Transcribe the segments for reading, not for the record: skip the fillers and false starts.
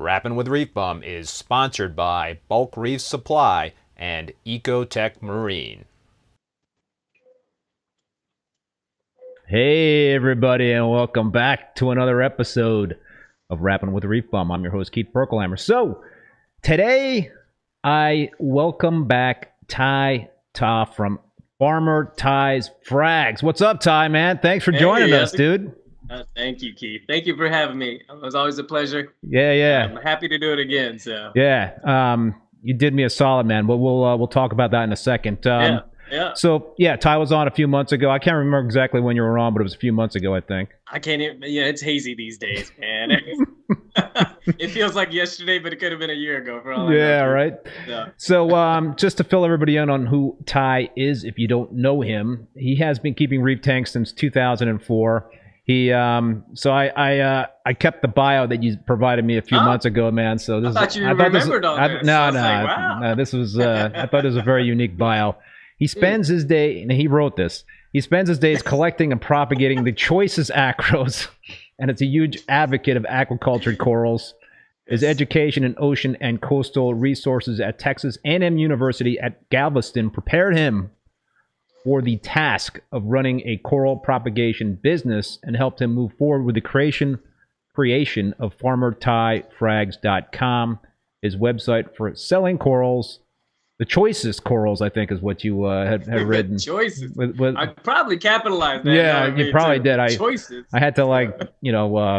Rappin with ReefBum is sponsored by Bulk Reef Supply and Ecotech Marine. Hey everybody, and welcome back to another episode of Rappin with ReefBum. I'm your host Keith Berkelhamer. So today I welcome back Ty Ta from Farmer Ty's Frags. What's up, Ty, man? Thanks for joining us, dude. Thank you, Keith. Thank you for having me. It was always a pleasure. Yeah. I'm happy to do it again. So yeah, you did me a solid, man. But we'll talk about that in a second. Yeah. So yeah, Ty was on a few months ago. I can't remember exactly when you were on, but it was a few months ago, I think. I can't even. Yeah, it's hazy these days, man. It feels like yesterday, but it could have been a year ago. For all I know. Right. Yeah. So just to fill everybody in on who Ty is, if you don't know him, he has been keeping reef tanks since 2004. He so I kept the bio that you provided me a few months ago, man. So this I thought you remembered all this. No, this was I thought it was a very unique bio. He spends his day, and he wrote this. He spends his days collecting and propagating the choicest acros, and it's a huge advocate of aquaculture corals. His education in ocean and coastal resources at Texas A&M University at Galveston prepared him for the task of running a coral propagation business and helped him move forward with the creation of FarmerTyFrags.com, his website for selling corals. The choicest corals, I think, is what you had written. Choices. I probably capitalized that. Yeah, you probably did. Choices. I had to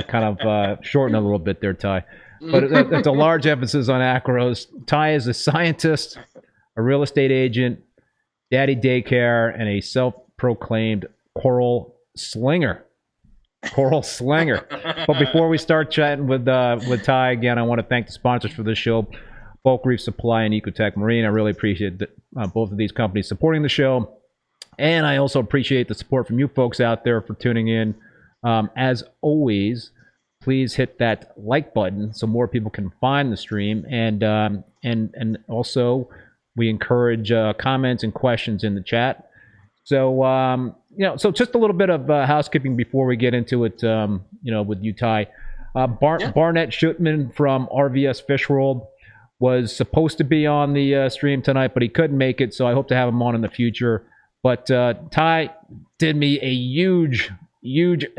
kind of shorten a little bit there, Ty. But it's a large emphasis on acros. Ty is a scientist, a real estate agent, daddy daycare, and a self-proclaimed coral slinger. But before we start chatting with Ty again, I want to thank the sponsors for this show, Bulk Reef Supply and Ecotech Marine. I really appreciate both of these companies supporting the show. And I also appreciate the support from you folks out there for tuning in. As always, please hit that like button so more people can find the stream. And also, we encourage comments and questions in the chat. So, so just a little bit of housekeeping before we get into it, with you, Ty. Barnett Schutman from RVS Fish World was supposed to be on the stream tonight, but he couldn't make it, so I hope to have him on in the future. But Ty did me a huge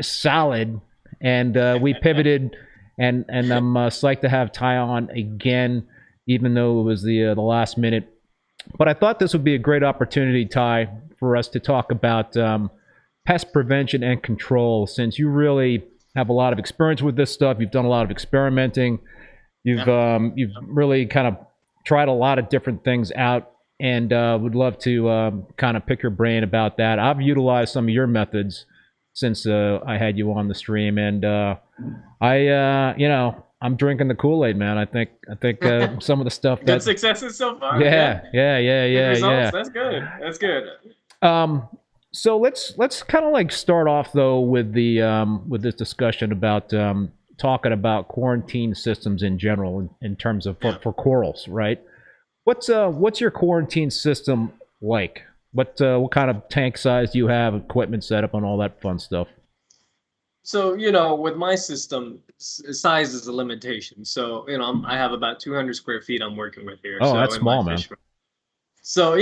solid, and we pivoted and I'm psyched to have Ty on again, even though it was the last minute. But I thought this would be a great opportunity, Ty, for us to talk about pest prevention and control, since you really have a lot of experience with this stuff. You've done a lot of experimenting. You've really kind of tried a lot of different things out, and would love to kind of pick your brain about that. I've utilized some of your methods since I had you on the stream, and I'm drinking the Kool-Aid, man. I think some of the stuff that good successes so far. Yeah. Good results. That's good. That's good. So let's kind of like start off though with the with this discussion about talking about quarantine systems in general in terms of for corals, right? What's your quarantine system like? What kind of tank size do you have, equipment setup, and all that fun stuff? So, with my system, size is a limitation. So, I have about 200 square feet I'm working with here. Oh, so that's small, man. So,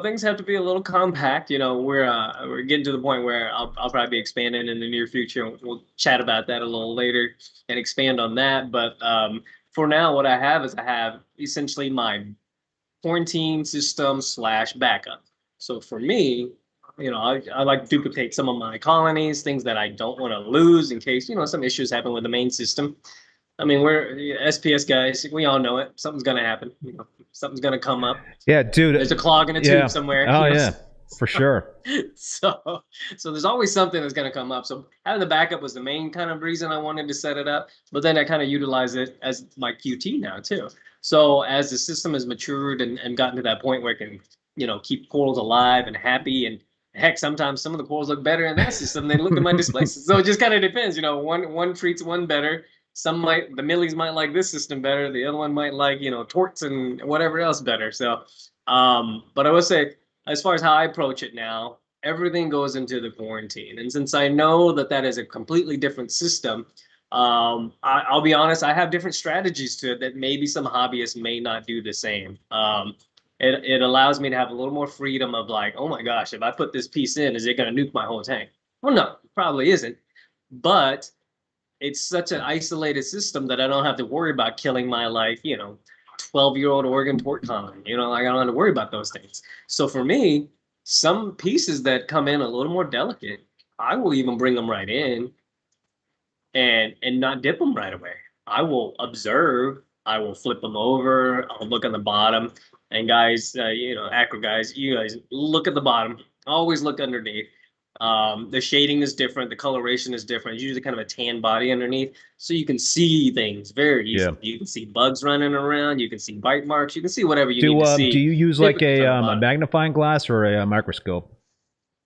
things have to be a little compact. We're getting to the point where I'll probably be expanding in the near future. We'll chat about that a little later and expand on that. But for now, what I have is I have essentially my quarantine system / backup. So for me, I like to duplicate some of my colonies, things that I don't want to lose in case, some issues happen with the main system. I mean, we're SPS guys. We all know it. Something's going to happen. Something's going to come up. Yeah, dude. There's a clog in a tube somewhere. Oh, yeah, for sure. So there's always something that's going to come up. So having the backup was the main kind of reason I wanted to set it up. But then I kind of utilize it as my QT now, too. So as the system has matured and gotten to that point where it can, keep corals alive and happy, and heck, sometimes some of the corals look better in that system than they look in my display system. So it just kind of depends. One treats one better. The millies might like this system better. The other one might like, torts and whatever else better. So, but I would say, as far as how I approach it now, everything goes into the quarantine. And since I know that is a completely different system, I'll be honest, I have different strategies to it that maybe some hobbyists may not do the same. It allows me to have a little more freedom of like, oh my gosh, if I put this piece in, is it going to nuke my whole tank? Well, no, it probably isn't. But it's such an isolated system that I don't have to worry about killing my 12-year-old Oregon tort colony. I don't have to worry about those things. So for me, some pieces that come in a little more delicate, I will even bring them right in and not dip them right away. I will observe. I will flip them over. I'll look on the bottom. And guys, acro guys, you guys look at the bottom. Always look underneath. The shading is different. The coloration is different. It's usually kind of a tan body underneath, so you can see things very easily. Yeah. You can see bugs running around. You can see bite marks. You can see whatever you need to see. Do you use like a magnifying glass or a microscope?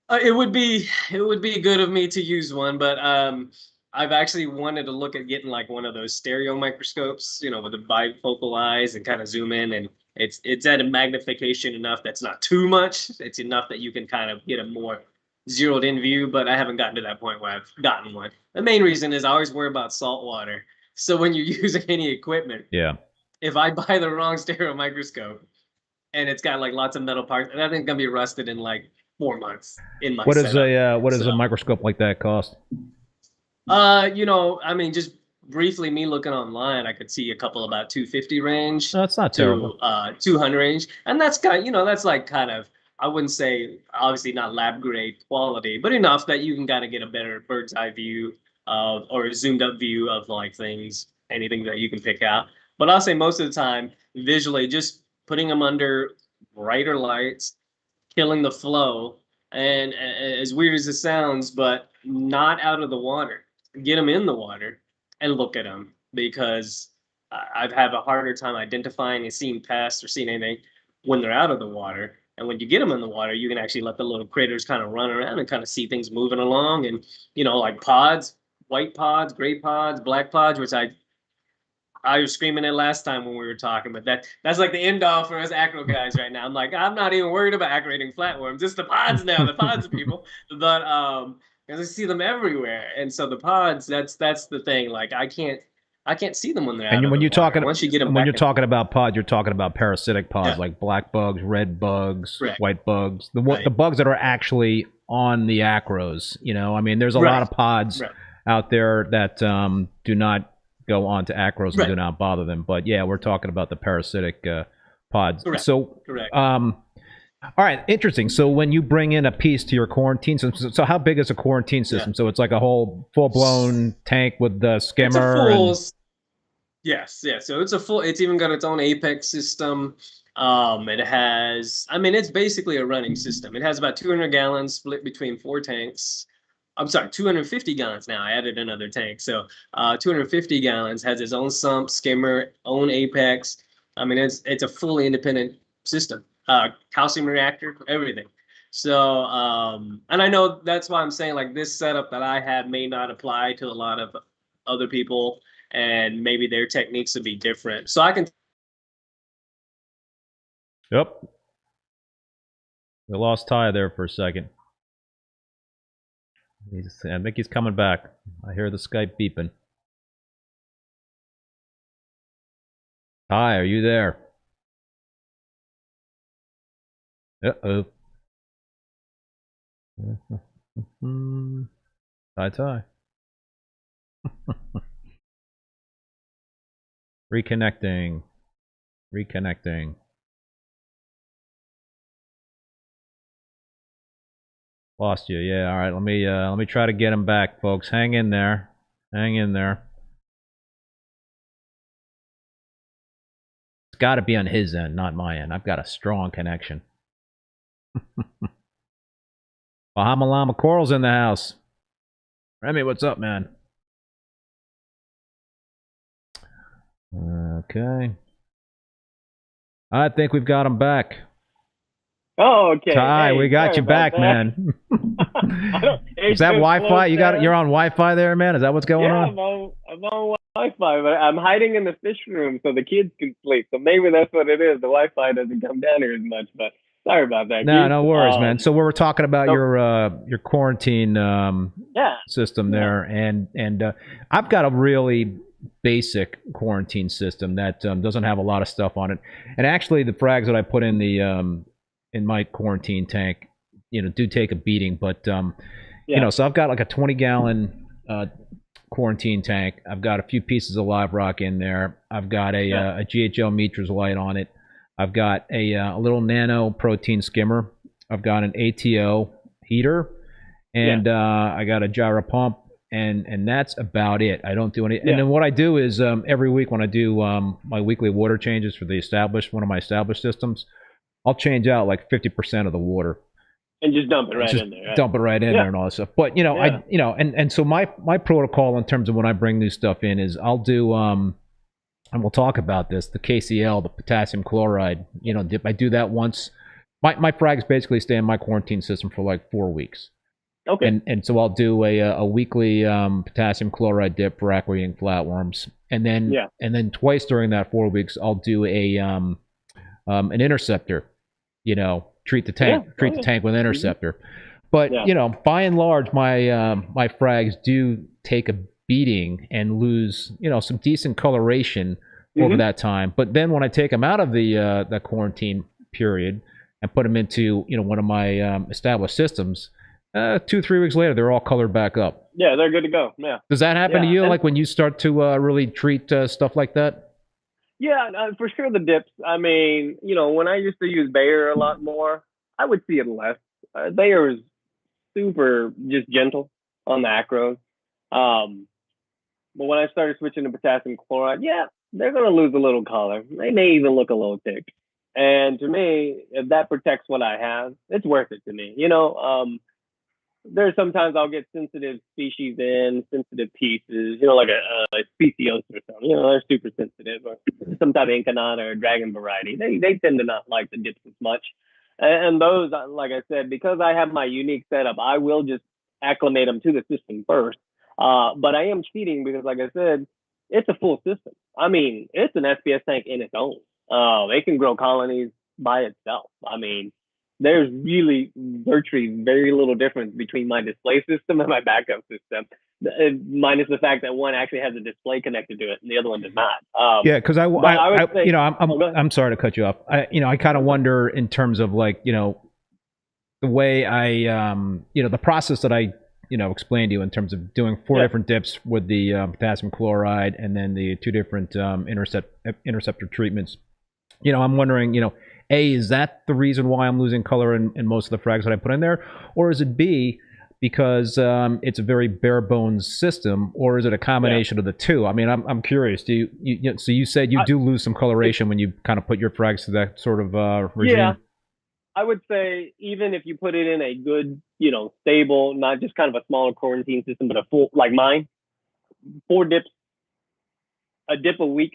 It would be good of me to use one, but I've actually wanted to look at getting like one of those stereo microscopes, with the bifocal eyes, and kind of zoom in, and it's at a magnification enough that's not too much. It's enough that you can kind of get a more zeroed in view, but I haven't gotten to that point where I've gotten one. The main reason is I always worry about salt water. So when you're using any equipment, if I buy the wrong stereo microscope and it's got like lots of metal parts, that thing's gonna be rusted in like 4 months in my setup. What does a microscope like that cost? I mean, just briefly, me looking online, I could see a couple about 250 range. No, that's not terrible. 200 range, and that's that's like kind of, I wouldn't say obviously not lab grade quality, but enough that you can kind of get a better bird's eye view or a zoomed up view of like things, anything that you can pick out. But I'll say most of the time, visually, just putting them under brighter lights, killing the flow, and as weird as it sounds, but not out of the water. Get them in the water and look at them, because I've had a harder time identifying and seeing pests or seeing anything when they're out of the water. And when you get them in the water, you can actually let the little critters kind of run around and kind of see things moving along. And, like pods, white pods, gray pods, black pods, which I was screaming at last time when we were talking, but that's like the end all for us acro guys right now. I'm like, I'm not even worried about acrorating flatworms. It's the pods now, the pods people. But because I see them everywhere. And so the pods, that's the thing. Like I can't see them when they're out. And when you're talking, once you get them, when you're talking about pods, you're talking about parasitic pods, like black bugs, red bugs, white bugs, the bugs that are actually on the acros. I mean, there's a lot of pods out there that do not go on to acros and do not bother them. But yeah, we're talking about the parasitic pods. Correct. So, Correct. all right, interesting. So when you bring in a piece to your quarantine system, so how big is a quarantine system? So it's like a whole full-blown tank with the skimmer. Yes. So it's even got its own Apex system. It has, I mean, it's basically a running system. It has about 200 gallons split between 4 tanks. I'm sorry, 250 gallons now. I added another tank. So 250 gallons, has its own sump, skimmer, own Apex. I mean, it's a fully independent system. Calcium reactor, everything. So, and I know that's why I'm saying like this setup that I have may not apply to a lot of other people, and maybe their techniques would be different. So I can. Yep. We lost Ty there for a second. I think he's coming back. I hear the Skype beeping. Ty, are you there? Uh-oh. Ty. Reconnecting. Lost you. Yeah, all right. Let me try to get him back, folks. Hang in there. It's got to be on his end, not my end. I've got a strong connection. Bahama Llama Coral's in the house. Remy, what's up, man? Okay. I think we've got him back. Oh, okay. Ty, we got you back, man. Is that Wi-Fi? You're on Wi-Fi there, man? Is that what's going on? I'm on Wi-Fi, but I'm hiding in the fish room so the kids can sleep. So maybe that's what it is. The Wi-Fi doesn't come down here as much, but sorry about that. No worries, man. So we were talking about your quarantine system there, and I've got a really basic quarantine system that doesn't have a lot of stuff on it. And actually, the frags that I put in the in my quarantine tank, do take a beating. But so I've got like a 20-gallon quarantine tank. I've got a few pieces of live rock in there. I've got a GHL Mitras light on it. I've got a little nano protein skimmer. I've got an ATO heater, and I got a Gyre pump, and that's about it. I don't do any. And then what I do is every week when I do my weekly water changes for one of my established systems, I'll change out like 50% of the water. And just dump it right in there. Right? Dump it right in there and all that stuff. But so my protocol in terms of when I bring new stuff in is I'll do and we'll talk about this, the KCl, the potassium chloride, dip. I do that once. My frags basically stay in my quarantine system for like 4 weeks. Okay. And so I'll do a weekly potassium chloride dip for aqua-eating flatworms. And then twice during that 4 weeks I'll do an interceptor, treat the tank with interceptor. But by and large, my frags do take a beating and lose some decent coloration over that time. But then when I take them out of the quarantine period and put them into one of my established systems, 2-3 weeks later they're all colored back up. Yeah, they're good to go. Yeah. Does that happen to you? Like when you start to really treat stuff like that? Yeah, for sure the dips. I mean, when I used to use Bayer a lot more, I would see it less. Bayer is super just gentle on the acros. But when I started switching to potassium chloride, they're going to lose a little color. They may even look a little thick. And to me, if that protects what I have, it's worth it to me. There's sometimes I'll get sensitive species in, sensitive pieces, like a speciosa or something. They're super sensitive, or some type of incanata or dragon variety. They tend to not like the dips as much. And those, like I said, because I have my unique setup, I will just acclimate them to the system first. But I am cheating because, like I said, it's a full system. I mean, it's an SPS tank in its own. It can grow colonies by itself. I mean, there's really virtually very little difference between my display system and my backup system, minus the fact that one actually has a display connected to it and the other one does not. Because I'm sorry to cut you off. I kind of wonder in terms of like the way I the process that I explained to you in terms of doing 4 different dips with the potassium chloride and then the 2 different interceptor treatments. I'm wondering, A, is that the reason why I'm losing color in most of the frags that I put in there? Or is it B, because it's a very bare bones system, or is it a combination of the two? I mean, I'm curious. Do so you said you do lose some coloration when you kind of put your frags to that sort of regime? Yeah, I would say even if you put it in a good, stable, not just kind of a smaller quarantine system, but a full, like mine, 4 dips, a dip a week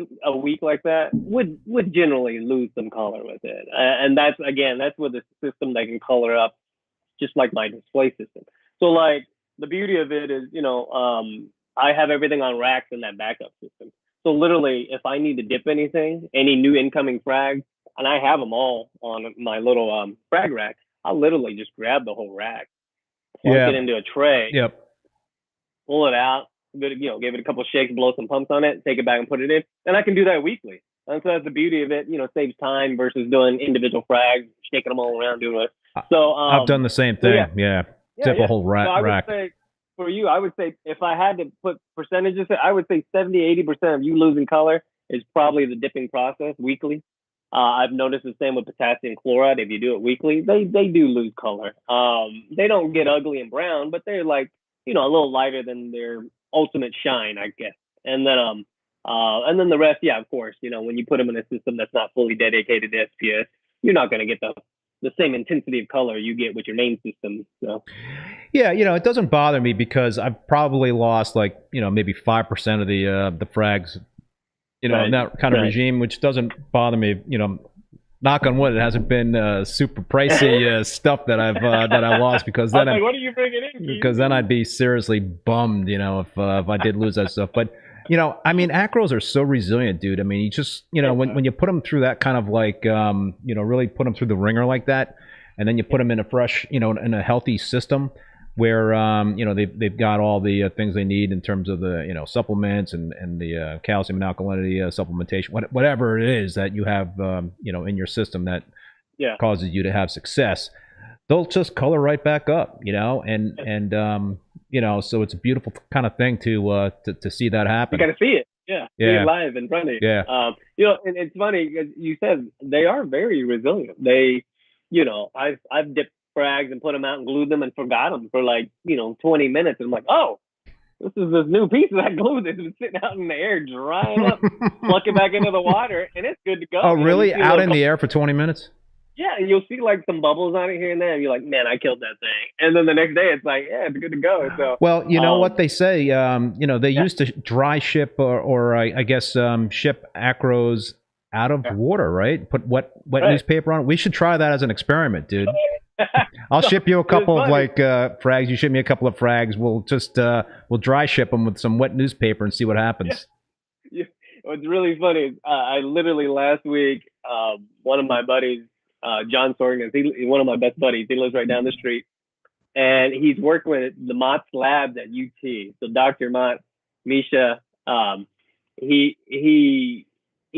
like that would generally lose some color with it. And that's with a system that can color up just like my display system. So like the beauty of it is, I have everything on racks in that backup system. So literally, if I need to dip anything, any new incoming frags, and I have them all on my little frag rack, I'll literally just grab the whole rack, plug it into a tray, pull it out, give it a couple shakes, blow some pumps on it, take it back and put it in, and I can do that weekly. And so that's the beauty of it. Saves time versus doing individual frags, shaking them all around, doing it. So I've done the same thing. Dip a whole rack. So I would say for you, I would say if I had to put percentages, I would say 70-80% of you losing color is probably the dipping process weekly. I've noticed the same with potassium chloride. If you do it weekly, they do lose color. They don't get ugly and brown, but they're like, a little lighter than their ultimate shine, I guess. And then the rest, of course, when you put them in a system that's not fully dedicated to SPS, you're not going to get the same intensity of color you get with your main system. So. Yeah, it doesn't bother me because I've probably lost like, maybe 5% of the frags, in that kind of regime, which doesn't bother me. Knock on wood, it hasn't been super pricey stuff that I lost, because then what are you bringing in? Because then I'd be seriously bummed, if I did lose that stuff. But I mean, acros are so resilient, dude. I mean, you just when you put them through that kind of like really put them through the ringer like that, and then you put them in a fresh, in a healthy system where they've got all the things they need in terms of the supplements and the calcium and alkalinity supplementation, whatever it is that you have in your system that causes you to have success, they'll just color right back up, and so it's a beautiful kind of thing to see that happen. You got to see it. See it live in front of you. And it's funny because you said they are very resilient. They, I've dipped frags and put them out and glued them and forgot them for like 20 minutes, and I'm like, oh, this is this new piece of that glue that's been sitting out in the air drying up. Pluck it back into the water and it's good to go. Oh, really? Out in the air for 20 minutes? Yeah, and you'll see like some bubbles on it here and there, and you're like, man, I killed that thing. And then the next day it's like, yeah, it's good to go. So well, what they say, they used to dry ship or I guess ship acros out of water, right? Put wet newspaper on it. We should try that as an experiment, dude. I'll ship you a couple of like frags. You ship me a couple of frags. We'll just we'll dry ship them with some wet newspaper and see what happens. Yeah. What's really funny is I literally last week, one of my buddies, John Sorgan, he's one of my best buddies. He lives right down the street, and he's working with the Mott's labs at UT. So Dr. Mott, Misha, he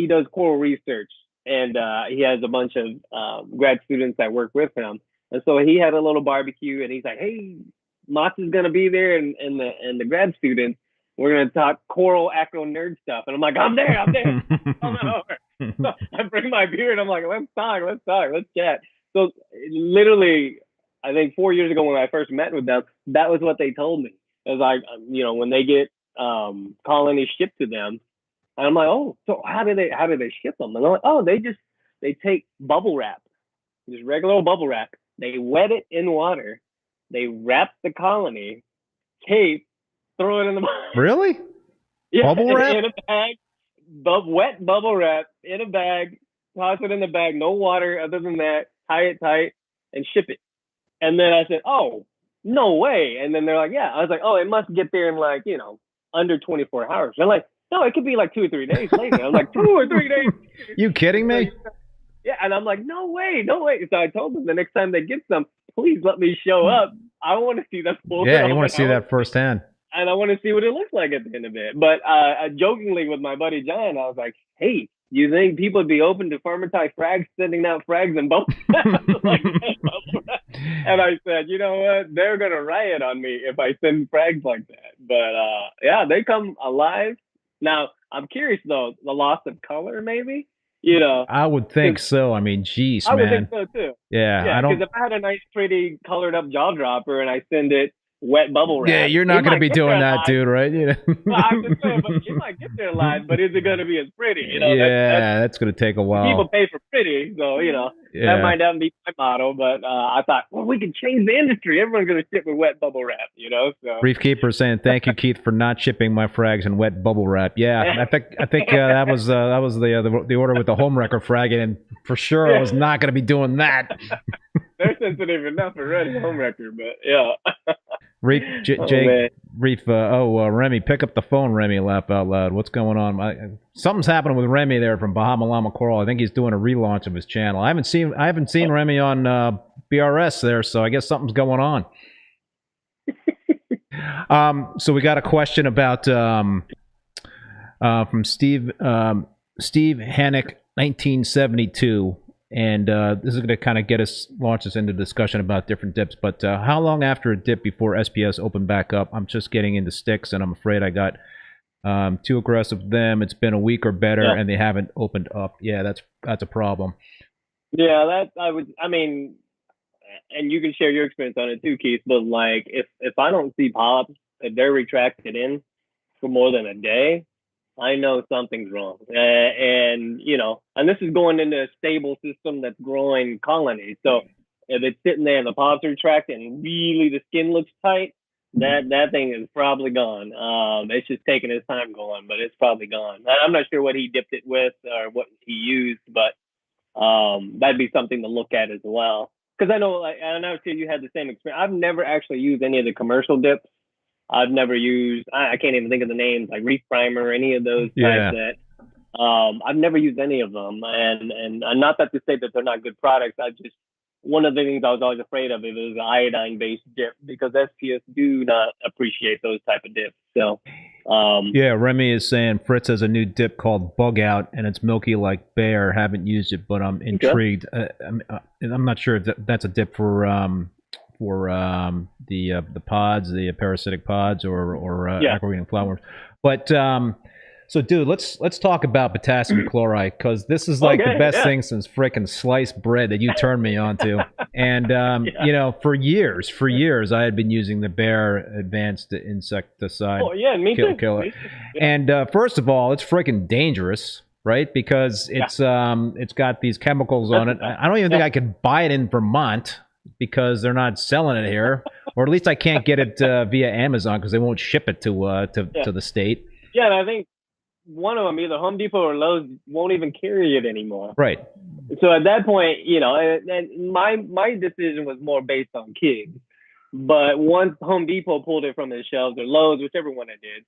does coral research, and he has a bunch of grad students that work with him. And so he had a little barbecue, and he's like, "Hey, Mott's is gonna be there, and the grad students. We're gonna talk coral acro nerd stuff." And I'm like, "I'm there. Come on over." So I bring my beer, and I'm like, let's talk, let's chat. So literally, I think 4 years ago when I first met with them, that was what they told me. It was like, when they get colonies shipped to them, and I'm like, oh, so how do they ship them? And they're like, oh, they take bubble wrap, just regular old bubble wrap. They wet it in water. They wrap the colony, tape, throw it in the bag. Really? Yeah, bubble wrap? In a bag, wet bubble wrap in a bag, toss it in the bag, no water other than that, tie it tight, and ship it. And then I said, oh, no way. And then they're like, yeah. I was like, oh, it must get there in like, under 24 hours. They're like, no, it could be like 2 or 3 days later. I'm like, 2 or 3 days. You kidding me? Yeah, and I'm like, no way. So I told them the next time they get some, please let me show up. I want to see that full. Yeah, you want to see that firsthand. And I want to see what it looks like at the end of it. But jokingly with my buddy John, I was like, hey, you think people would be open to Farmatide frags sending out frags and bubble wrap? And I said, you know what? They're gonna riot on me if I send frags like that. But yeah, they come alive. Now I'm curious though, the loss of color, maybe. You know, I would think so. I mean, geez, I would man. think so too. Yeah, I don't. Because if I had a nice, pretty colored up jaw dropper and I send it wet bubble wrap, Yeah, you're not going to be doing that, dude, right? You know? Well, I'm just saying, but you might get there alive, but is it going to be as pretty? You know, yeah, that's going to take a while. People pay for pretty, so you know that might not be my motto. But I thought, well, we can change the industry. Everyone's going to ship with wet bubble wrap, you know. So Reef Keeper saying thank you, Keith, for not shipping my frags in wet bubble wrap. Yeah, I think that was the order with the home wrecker fragging, and for sure I was not going to be doing that. They're sensitive enough already, home wrecker, but yeah. Reef, Reef, Remy, pick up the phone, Remy, laugh out loud. What's going on? Something's happening with Remy there from Bahama Llama Coral. I think he's doing a relaunch of his channel. I haven't seen Remy on BRS there, so I guess something's going on. So we got a question about from Steve Hannick, 1972. And this is going to kind of launch us into discussion about different dips. But how long after a dip before SPS opened back up? I'm just getting into sticks, and I'm afraid I got too aggressive with them. It's been a week or better, and they haven't opened up. Yeah, that's a problem. Yeah, I mean, and you can share your experience on it too, Keith. But like, if I don't see pops, if they're retracted in for more than a day, I know something's wrong. And, you know, and this is going into a stable system that's growing colonies. So if it's sitting there and the pops are retracted and really the skin looks tight, that thing is probably gone. It's just taking its time going, but it's probably gone. I'm not sure what he dipped it with or what he used, but that'd be something to look at as well. Because I know, like, and I'm sure you had the same experience. I've never actually used any of the commercial dips. I've never used, I can't even think of the names, like Reef Primer or any of those types that I've never used any of them. And not that to say that they're not good products. One of the things I was always afraid of, it was an iodine-based dip, because SPS do not appreciate those type of dips. So, yeah, Remy is saying Fritz has a new dip called Bug Out, and it's milky like bear. Haven't used it, but I'm intrigued. I'm not sure if that's a dip for the pods, the parasitic pods, or aquareating flatworms. But so, dude, let's talk about potassium chloride, because this is like the best thing since frickin' sliced bread that you turned me on to. And you know, for years, I had been using the Bayer Advanced Insecticide. Oh yeah, me too. Killer. And first of all, it's frickin' dangerous, right? Because it's got these chemicals on it. I don't even think I could buy it in Vermont, because they're not selling it here, or at least I can't get it via Amazon, because they won't ship it to the state. Yeah, and I think one of them, either Home Depot or Lowe's, won't even carry it anymore. Right. So at that point, you know, and my decision was more based on kids. But once Home Depot pulled it from the shelves, or Lowe's, whichever one it did,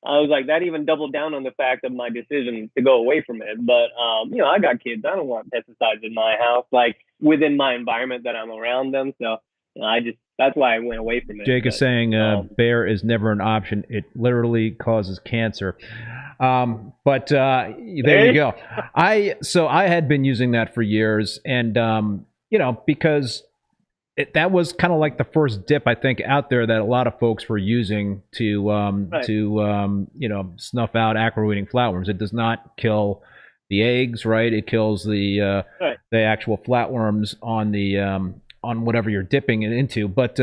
I was like, that even doubled down on the fact of my decision to go away from it. But, you know, I got kids. I don't want pesticides in my house, like within my environment that I'm around them. So you know, that's why I went away from it. Jake is saying Bayer is never an option. It literally causes cancer. But there you go. I had been using that for years, and you know, because that was kind of like the first dip, I think, out there that a lot of folks were using to you know, snuff out aquareating flatworms. It does not kill the eggs, right? It kills the actual flatworms on the on whatever you're dipping it into. But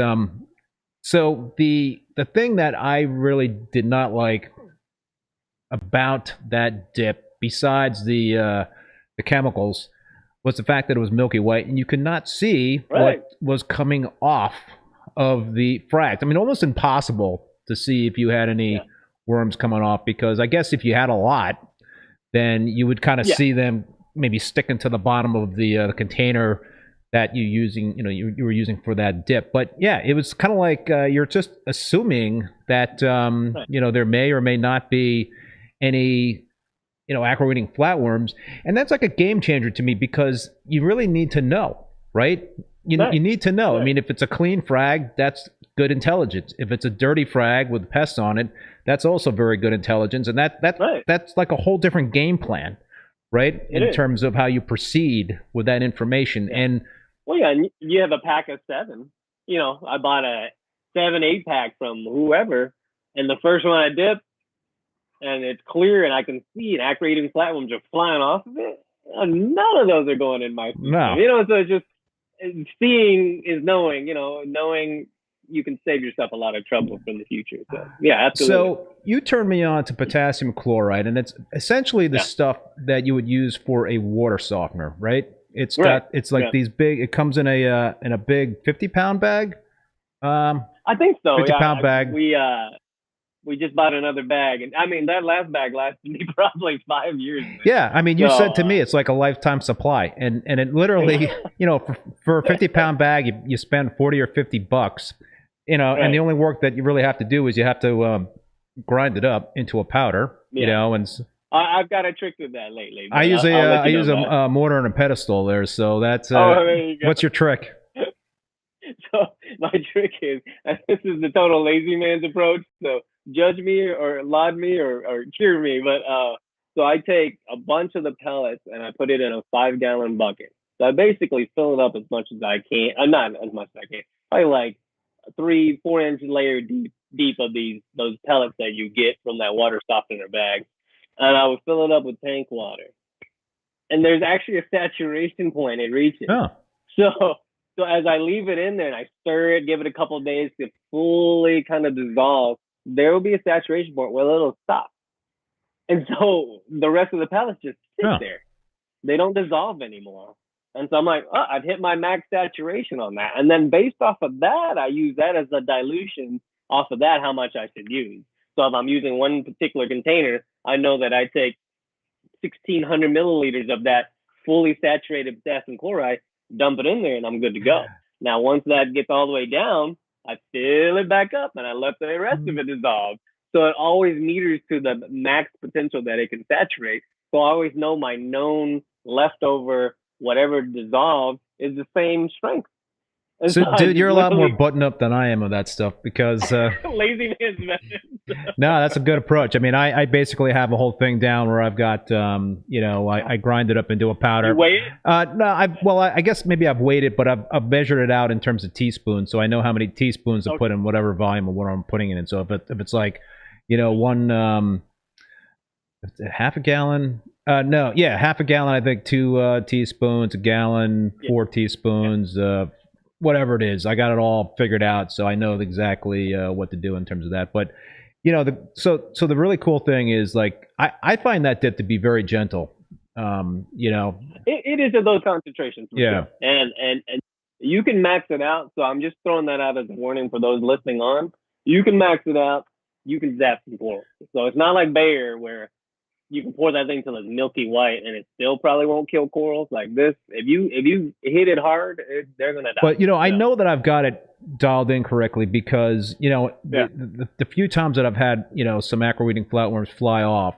so the thing that I really did not like about that dip, besides the chemicals, was the fact that it was milky white, and you could not see what was coming off of the frags. I mean, almost impossible to see if you had any worms coming off, because I guess if you had a lot, then you would kind of see them maybe sticking to the bottom of the container that you were using for that dip. But yeah, it was kind of like you're just assuming that you know, there may or may not be any, you know, aquareating flatworms, and that's like a game changer to me, because you really need to know, right? You need to know. I mean, if it's a clean frag, that's good intelligence. If it's a dirty frag with pests on it, that's also very good intelligence, and that's like a whole different game plan, right? It In is. terms of how you proceed with that information. Yeah. And Well, yeah, and you have a pack of 7. You know, I bought a 7, 8 pack from whoever, and the first one I dip, and it's clear, and I can see an activating flatworms are flying off of it. None of those are going in my system. No. You know, so it's just seeing is knowing. You know, knowing you can save yourself a lot of trouble from the future. So yeah, absolutely. So you turned me on to potassium chloride, and it's essentially the stuff that you would use for a water softener, right? It's Right. it's like these big. It comes in a big 50-pound bag. I think so. 50-pound bag. We just bought another bag, and I mean that last bag lasted me probably 5 years. Yeah, I mean, you said to me it's like a lifetime supply, and it literally, you know, for a 50-pound bag, you spend $40 or $50, you know, and the only work that you really have to do is you have to grind it up into a powder, you know, and I've got a trick with that lately. I use a mortar and a pedestal there, so that's there you go. What's your trick? So my trick is, and this is the total lazy man's approach. So judge me or laud me or cheer me, but so I take a bunch of the pellets and I put it in a 5-gallon bucket. So I basically fill it up as much as I can. Not as much as I can. Probably like 3-4 inch layer deep of those pellets that you get from that water softener bag, and I would fill it up with tank water. And there's actually a saturation point it reaches. Oh. So as I leave it in there and I stir it, give it a couple of days to fully kind of dissolve, there will be a saturation point where it'll stop. And so the rest of the pellets just sit there. They don't dissolve anymore. And so I'm like, oh, I've hit my max saturation on that. And then based off of that, I use that as a dilution off of that, how much I should use. So if I'm using one particular container, I know that I take 1,600 milliliters of that fully saturated potassium chloride, dump it in there, and I'm good to go. Now, once that gets all the way down, I fill it back up, and I let the rest of it dissolve. So it always meters to the max potential that it can saturate. So I always know my known leftover, whatever dissolved, is the same strength. And So, dude, you're a lot more buttoned up than I am with that stuff because lazy man's method. No, that's a good approach. I mean, I basically have a whole thing down where I've got, you know, I grind it up into a powder. You weigh it? No, I guess maybe I've weighed it, but I've measured it out in terms of teaspoons, so I know how many teaspoons to put in whatever volume of what I'm putting it in. So if it's like, you know, half a gallon. Half a gallon. I think 2 teaspoons, a gallon, 4 teaspoons. Whatever it is, I got it all figured out, so I know exactly what to do in terms of that. But you know, so the really cool thing is, like, I find that dip to be very gentle. You know, it is at those concentrations. Yeah, sure. And you can max it out. So I'm just throwing that out as a warning for those listening on. You can max it out. You can zap some coral. So it's not like Bayer where you can pour that thing till it's milky white and it still probably won't kill corals. Like this, if you hit it hard, they're gonna die. But you know, I know that I've got it dialed in correctly because, you know, the few times that I've had, you know, some acro-eating flatworms fly off,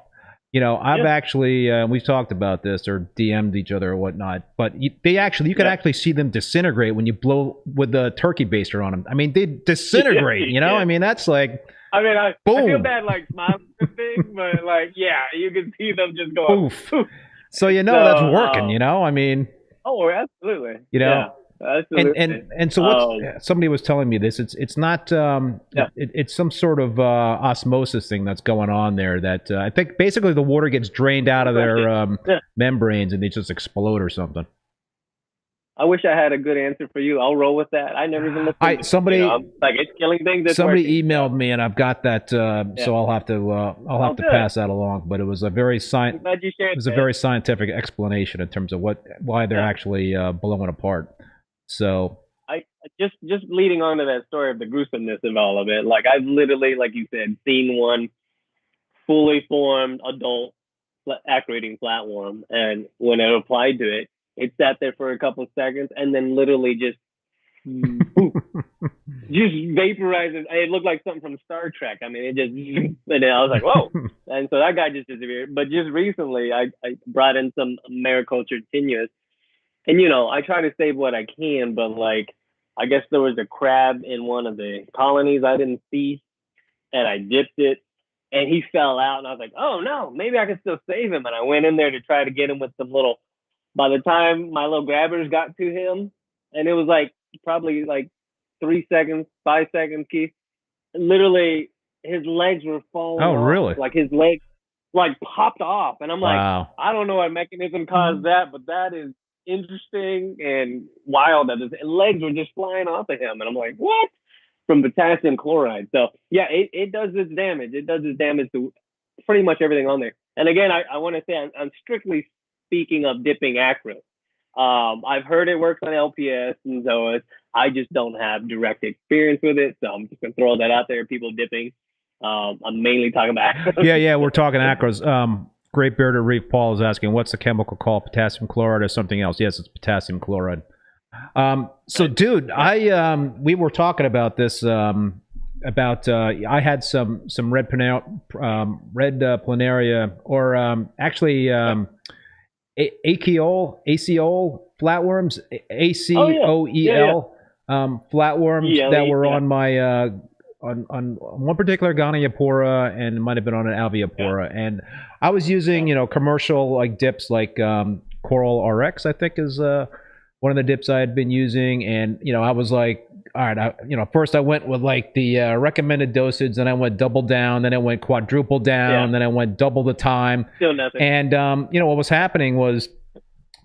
you know, I've actually we've talked about this or DM'd each other or whatnot, but you can actually see them disintegrate when you blow with the turkey baster on them. I mean, they disintegrate. You know, I mean, that's like. I mean, I feel bad like smiling at the thing, but like, yeah, you can see them just go poof. So you know that's working, you know? I mean, oh, absolutely. You know, absolutely. And so what somebody was telling me this. It's not it's some sort of osmosis thing that's going on there. That I think basically the water gets drained out of their membranes and they just explode or something. I wish I had a good answer for you. I'll roll with that. I never even looked. Somebody like it's killing things. Somebody emailed me, and I've got that. So I'll have to pass that along. But it was a very very scientific explanation in terms of why they're actually blowing apart. So I just leading on to that story of the gruesomeness of all of it. Like I've literally, like you said, seen one fully formed adult acro-eating flatworm, and when I applied to it. It sat there for a couple of seconds and then literally just vaporized. It looked like something from Star Trek. I mean, it just, and then I was like, whoa. And so that guy just disappeared. But just recently, I brought in some maricultured tenuous. And, you know, I try to save what I can, but like, I guess there was a crab in one of the colonies I didn't see. And I dipped it. and he fell out. And I was like, oh no, maybe I can still save him. And I went in there to try to get him with some little. By the time my little grabbers got to him, and it was like probably like 3 seconds, 5 seconds, Keith. Literally, his legs were falling off. Really? Like his legs like popped off. And I'm like, Wow. I don't know what mechanism caused that, but that is interesting and wild that his legs were just flying off of him. And I'm like, what? From potassium chloride. So yeah, it does this damage. It does this damage to pretty much everything on there. And again, I want to say I'm strictly speaking of dipping acros. I've heard it works on LPS and so I just don't have direct experience with it. So I'm just gonna throw that out there. People dipping. I'm mainly talking about acros. Yeah, we're talking acros. Great Bearded Reef Paul is asking, what's the chemical called? Potassium chloride or something else? Yes, it's potassium chloride. So dude, we were talking about this, I had some red planaria, or actually ACOL flatworms, ACOEL flatworms that were on my on one particular Goniopora, and it might have been on an Alveopora, and I was using commercial like dips like Coral RX, I think is one of the dips I had been using, and I was like, all right, first I went with like the recommended dosage, then I went double down, then I went quadruple down, then I went double the time. Still nothing. And what was happening was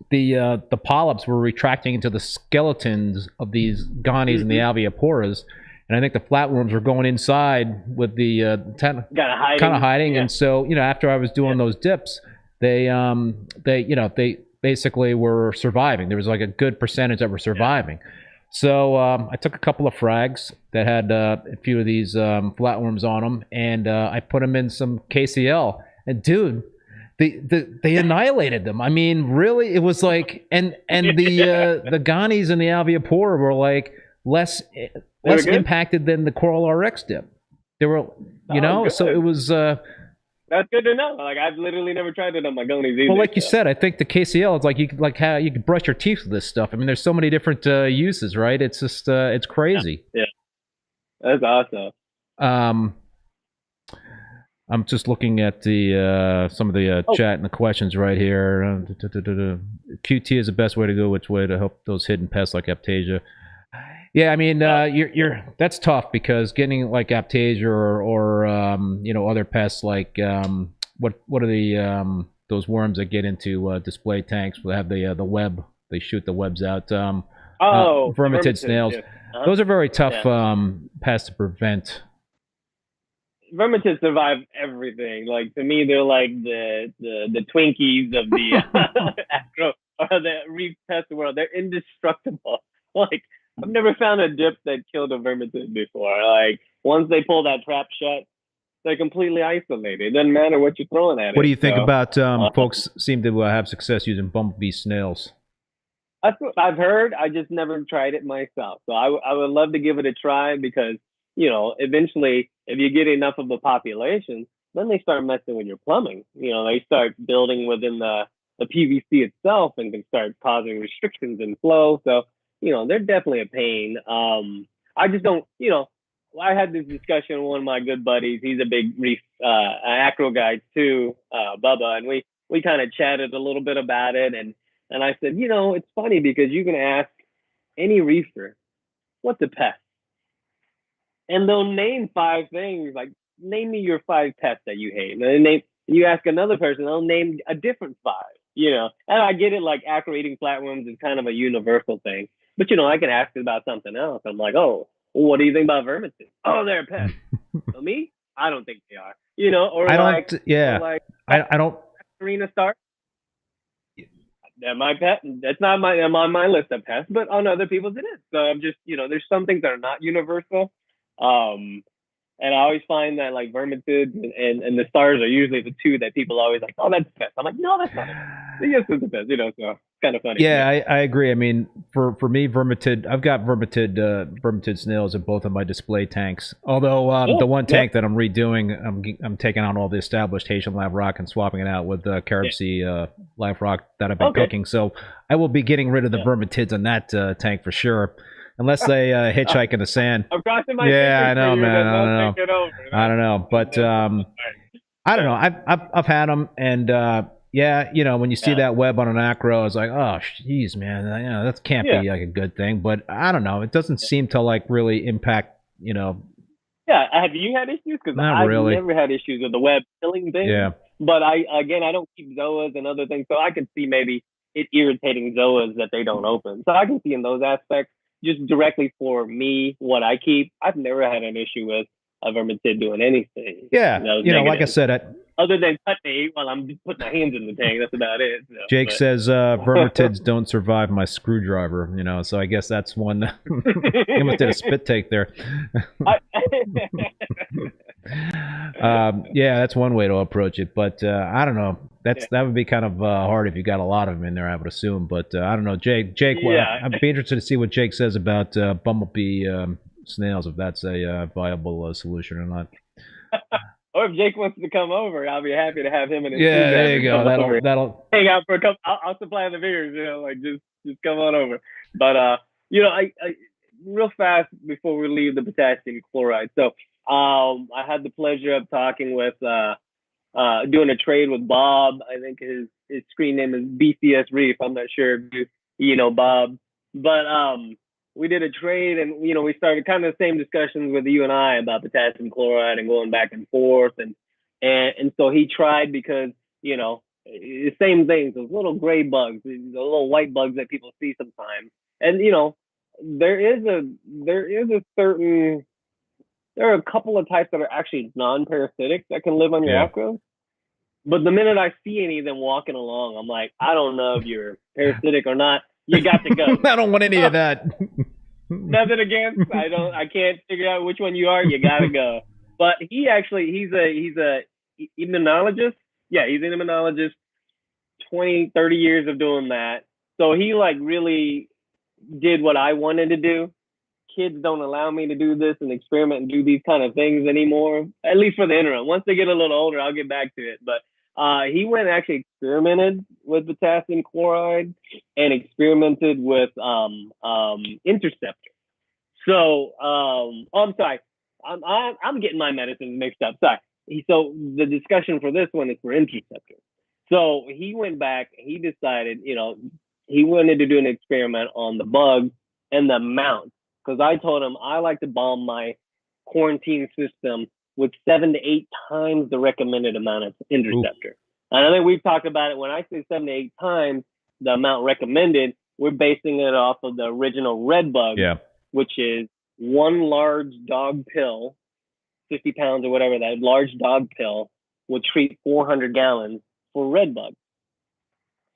the polyps were retracting into the skeletons of these gonies and the alveoporas, and I think the flatworms were going inside with the kind of hiding. And so after I was doing those dips, they basically were surviving. There was like a good percentage that were surviving. So I took a couple of frags that had a few of these flatworms on them, and I put them in some KCL. And dude, they annihilated them. I mean, really, it was like, and the gonies and the alveopora were like less impacted than the Coral RX dip. They were, so it was. That's good to know. Like I've literally never tried it on my gonies either. Well, like you said, I think the KCL, it's like how you can brush your teeth with this stuff. I mean, there's so many different uses, right? It's just it's crazy. Yeah. That's awesome. I'm just looking at the some of the chat and the questions right here. QT is the best way to go. Which way to help those hidden pests like Aptasia? Yeah, I mean, that's tough because getting like Aptasia or other pests like what are the those worms that get into display tanks? They have the web. They shoot the webs out. Vermitid snails. Yeah. Those are very tough pests to prevent. Vermitids survive everything. Like to me, they're like the Twinkies of the acro or the reef pest world. They're indestructible. Like I've never found a dip that killed a vermitid before. Like once they pull that trap shut, they're completely isolated. It doesn't matter what you're throwing at it. What do you think about folks seem to have success using bumblebee snails? That's what I've heard. I just never tried it myself. So I would love to give it a try because eventually, if you get enough of the population, then they start messing with your plumbing. They start building within the PVC itself and can start causing restrictions in flow. So, they're definitely a pain. I just don't, I had this discussion with one of my good buddies. He's a big reef acro guy too, Bubba, and we kind of chatted a little bit about it. And I said, it's funny because you can ask any reefer, what's a pest? And they'll name 5 things, like name me your 5 pests that you hate. And then you ask another person, they'll name a different 5, And I get it, like acro eating flatworms is kind of a universal thing. But, I can ask it about something else. I'm like, oh, well, what do you think about vermitids? Oh, they're a pest. So me? I don't think they are. Or I like, don't, yeah. Or like, I don't. Arena star. They're my pet. That's not I'm on my list of pests, but on other people's it is. So I'm just, there's some things that are not universal. And I always find that like vermitids and the stars are usually the 2 that people always like, oh, that's a pest. I'm like, no, that's not it. Yes, it's a pest, so it's kind of funny. Yeah, I agree. I mean, for me, I've got vermitid snails in both of my display tanks. Although the one tank that I'm redoing, I'm taking out all the established Haitian live rock and swapping it out with Carib Sea live rock that I've been cooking. So I will be getting rid of the vermitids on that tank for sure. unless they hitchhike in the sand. I'm crossing my Yeah, fingers I know, for you man. that I don't they'll know. take it over. I don't know, but I don't know. I've had them, and yeah, you know, when you see that web on an acro, it's like, oh, jeez, man, you know, that can't be like a good thing. But I don't know. It doesn't seem to like really impact, you know. Yeah, have you had issues? Because I've really. never had issues with the web killing things. Yeah. But I don't keep zoas and other things, so I can see maybe it irritating zoas that they don't open. So I can see in those aspects, just directly for me, what I keep, I've never had an issue with a vermitid doing anything. Yeah, you know, like I said, other than cut me while I'm putting my hands in the tank, that's about it. So, Jake says vermitids don't survive my screwdriver, you know, so I guess that's one. He almost did a spit take there. Yeah, that's one way to approach it, but I don't know. That would be kind of hard if you got a lot of them in there, I would assume. But I don't know, Jake. I'd be interested to see what Jake says about bumblebee snails, if that's a viable solution or not. Or if Jake wants to come over, I'll be happy to have him in his there you go. That'll hang out for a couple. I'll supply the beers, you know, like just come on over. But you know, I real fast before we leave the potassium chloride. So I had the pleasure of talking with doing a trade with Bob. I think his screen name is BCS Reef. I'm not sure if you know Bob, but we did a trade, and you know, we started kind of the same discussions with you and I about potassium chloride and going back and forth, and so he tried because, you know, the same things, those little gray bugs, the little white bugs that people see sometimes, and you know, there are a couple of types that are actually non-parasitic that can live on your acros. But the minute I see any of them walking along, I'm like, I don't know if you're parasitic or not. You got to go. I don't want any of that. Nothing against. I can't figure out which one you are. You got to go. But he's a immunologist. Yeah, he's an immunologist. 20, 30 years of doing that. So he like really did what I wanted to do. Kids don't allow me to do this and experiment and do these kind of things anymore, at least for the interim. Once they get a little older, I'll get back to it. But he went and actually experimented with potassium chloride and experimented with interceptor. So I'm sorry, I'm getting my medicines mixed up. Sorry. So the discussion for this one is for interceptor. So he went back. He decided, you know, he wanted to do an experiment on the bugs and the mount. Because I told him I like to bomb my quarantine system with 7 to 8 times the recommended amount of interceptor. Ooh. And I think we've talked about it. When I say 7 to 8 times the amount recommended, we're basing it off of the original red bug, which is one large dog pill, 50 pounds or whatever, that large dog pill will treat 400 gallons for red bug.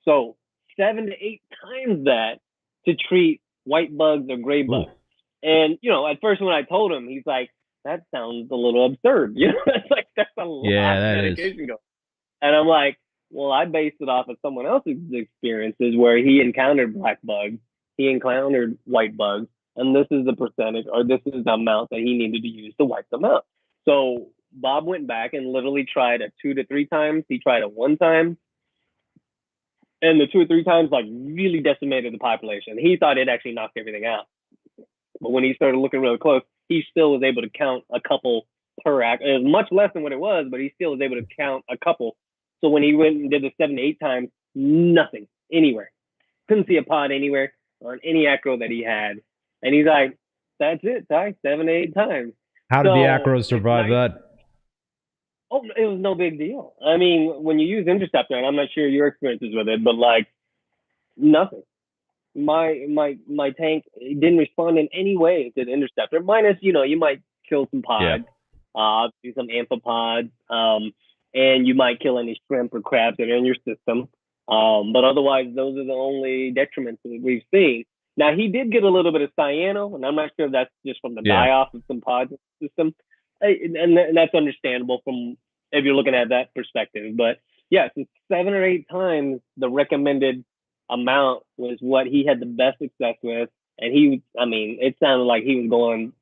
So 7 to 8 times that to treat white bugs or gray bugs. Ooh. And, you know, at first when I told him, he's like, that sounds a little absurd. You know, it's like, that's a lot of medication going. And I'm like, well, I based it off of someone else's experiences where he encountered black bugs, he encountered white bugs, and this is the percentage, or this is the amount that he needed to use to wipe them out. So Bob went back and literally tried it 2 to 3 times. He tried it 1 time. And the 2 or 3 times, like, really decimated the population. He thought it actually knocked everything out. But when he started looking really close, he still was able to count a couple per act. It was much less than what it was, but he still was able to count a couple. So when he went and did the 7 to 8 times, nothing anywhere. Couldn't see a pod anywhere on any acro that he had. And he's like, that's it, Ty, 7 to 8 times. How did the acros survive that? Oh, it was no big deal. I mean, when you use interceptor, and I'm not sure your experiences with it, but like nothing. My tank didn't respond in any way to the interceptor. Minus, you know, you might kill some pods, do some amphipods, and you might kill any shrimp or crabs that are in your system. But otherwise, those are the only detriments that we've seen. Now, he did get a little bit of cyano, and I'm not sure if that's just from the die-off of some pod system. And that's understandable from if you're looking at that perspective. But yeah, so 7 or 8 times the recommended amount was what he had the best success with. And it sounded like he was going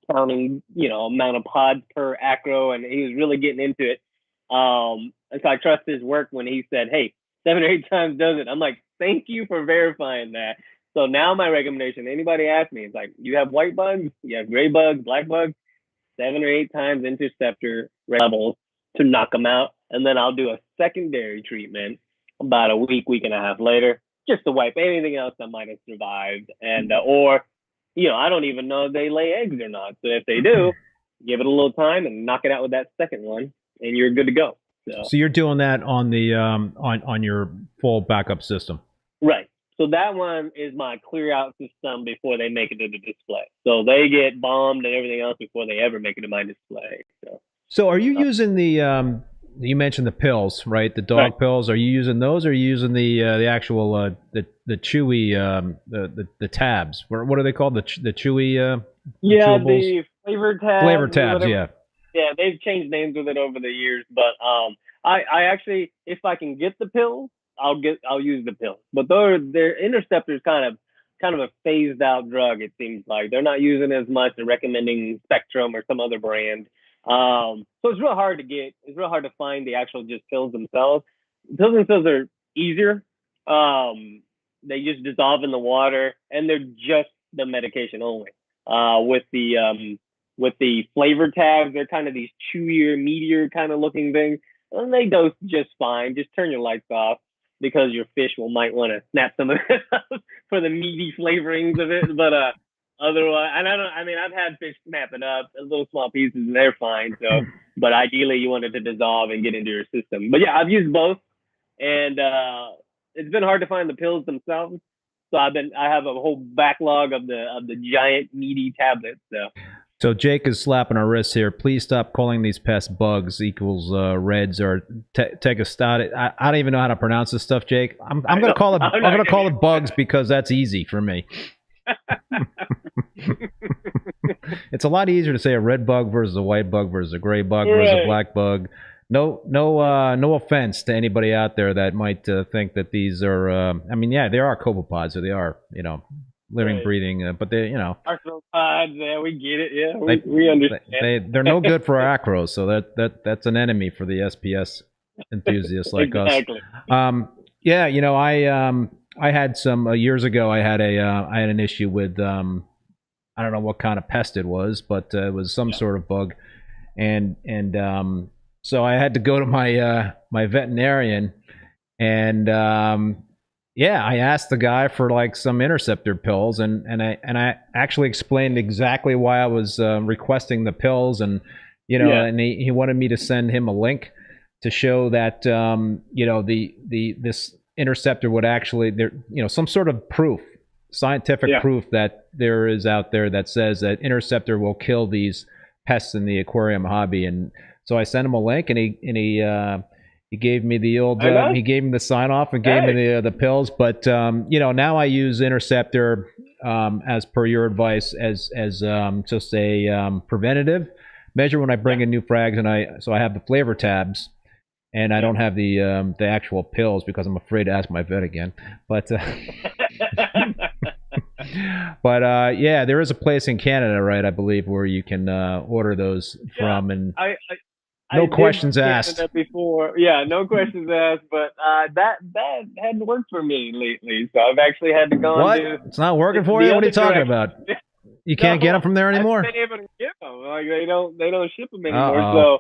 counting, you know, amount of pods per acro, and he was really getting into it. And so I trust his work when he said, hey, 7 or 8 times does it. I'm like, thank you for verifying that. So now my recommendation, anybody asks me, it's like, you have white bugs, you have gray bugs, black bugs, 7 or 8 times interceptor levels to knock them out. And then I'll do a secondary treatment about a week and a half later, just to wipe anything else that might have survived. And, or, I don't even know if they lay eggs or not. So if they do, give it a little time and knock it out with that second one, and you're good to go. So you're doing that on the on your full backup system. Right. So that one is my clear out system before they make it to the display. So they get bombed and everything else before they ever make it to my display. So are you using the you mentioned the pills, right? The dog pills. Are you using those, or are you using the actual the chewy the tabs? What are they called? The chewy the flavor tabs. Flavor tabs, yeah. Yeah, they've changed names with it over the years, but I actually, if I can get the pills, I'll use the pills. But their interceptors kind of a phased out drug. It seems like they're not using as much. They're recommending Spectrum or some other brand. So it's real hard to get. It's real hard to find the actual just pills themselves. Pills themselves are easier. They just dissolve in the water, and they're just the medication only. With the flavor tabs, they're kind of these chewier, meatier kind of looking things, and they dose just fine. Just turn your lights off, because your fish might want to snap some of it up for the meaty flavorings of it. But otherwise, I've had fish snap it up in little small pieces, and they're fine. So, but ideally, you want it to dissolve and get into your system. But yeah, I've used both, and it's been hard to find the pills themselves. So I have a whole backlog of the giant meaty tablets. So Jake is slapping our wrists here. Please stop calling these pests bugs equals reds, or take a stab. I don't even know how to pronounce this stuff, Jake. I'm gonna call it bugs because that's easy for me. It's a lot easier to say a red bug versus a white bug versus a gray bug versus a black bug. No offense to anybody out there that might think that these are. They are copepods, so they are living, breathing, but they, arthropods. Yeah, we get it. Yeah, we understand. They're no good for our acros, so that's an enemy for the SPS enthusiasts like exactly. us. I had some years ago. I had an issue with I don't know what kind of pest it was, but it was some sort of bug, and so I had to go to my my veterinarian, and I asked the guy for like some interceptor pills, and I actually explained exactly why I was requesting the pills, and and he wanted me to send him a link to show that this interceptor would actually some sort of proof, scientific proof that there is out there that says that interceptor will kill these pests in the aquarium hobby. And so I sent him a link, and he gave me the old he gave me the sign off and gave me the pills. But now I use interceptor as per your advice as just a preventative measure when I bring in new frags, and I have the flavor tabs. And I don't have the actual pills because I'm afraid to ask my vet again. But there is a place in Canada, right? I believe, where you can order those from, and no questions asked. Before, no questions asked. But that hadn't worked for me lately, so I've actually had to go. What? It's not working for you? What are you talking about? You can't get them from there anymore. I've been able to get them. Like they don't ship them anymore. So,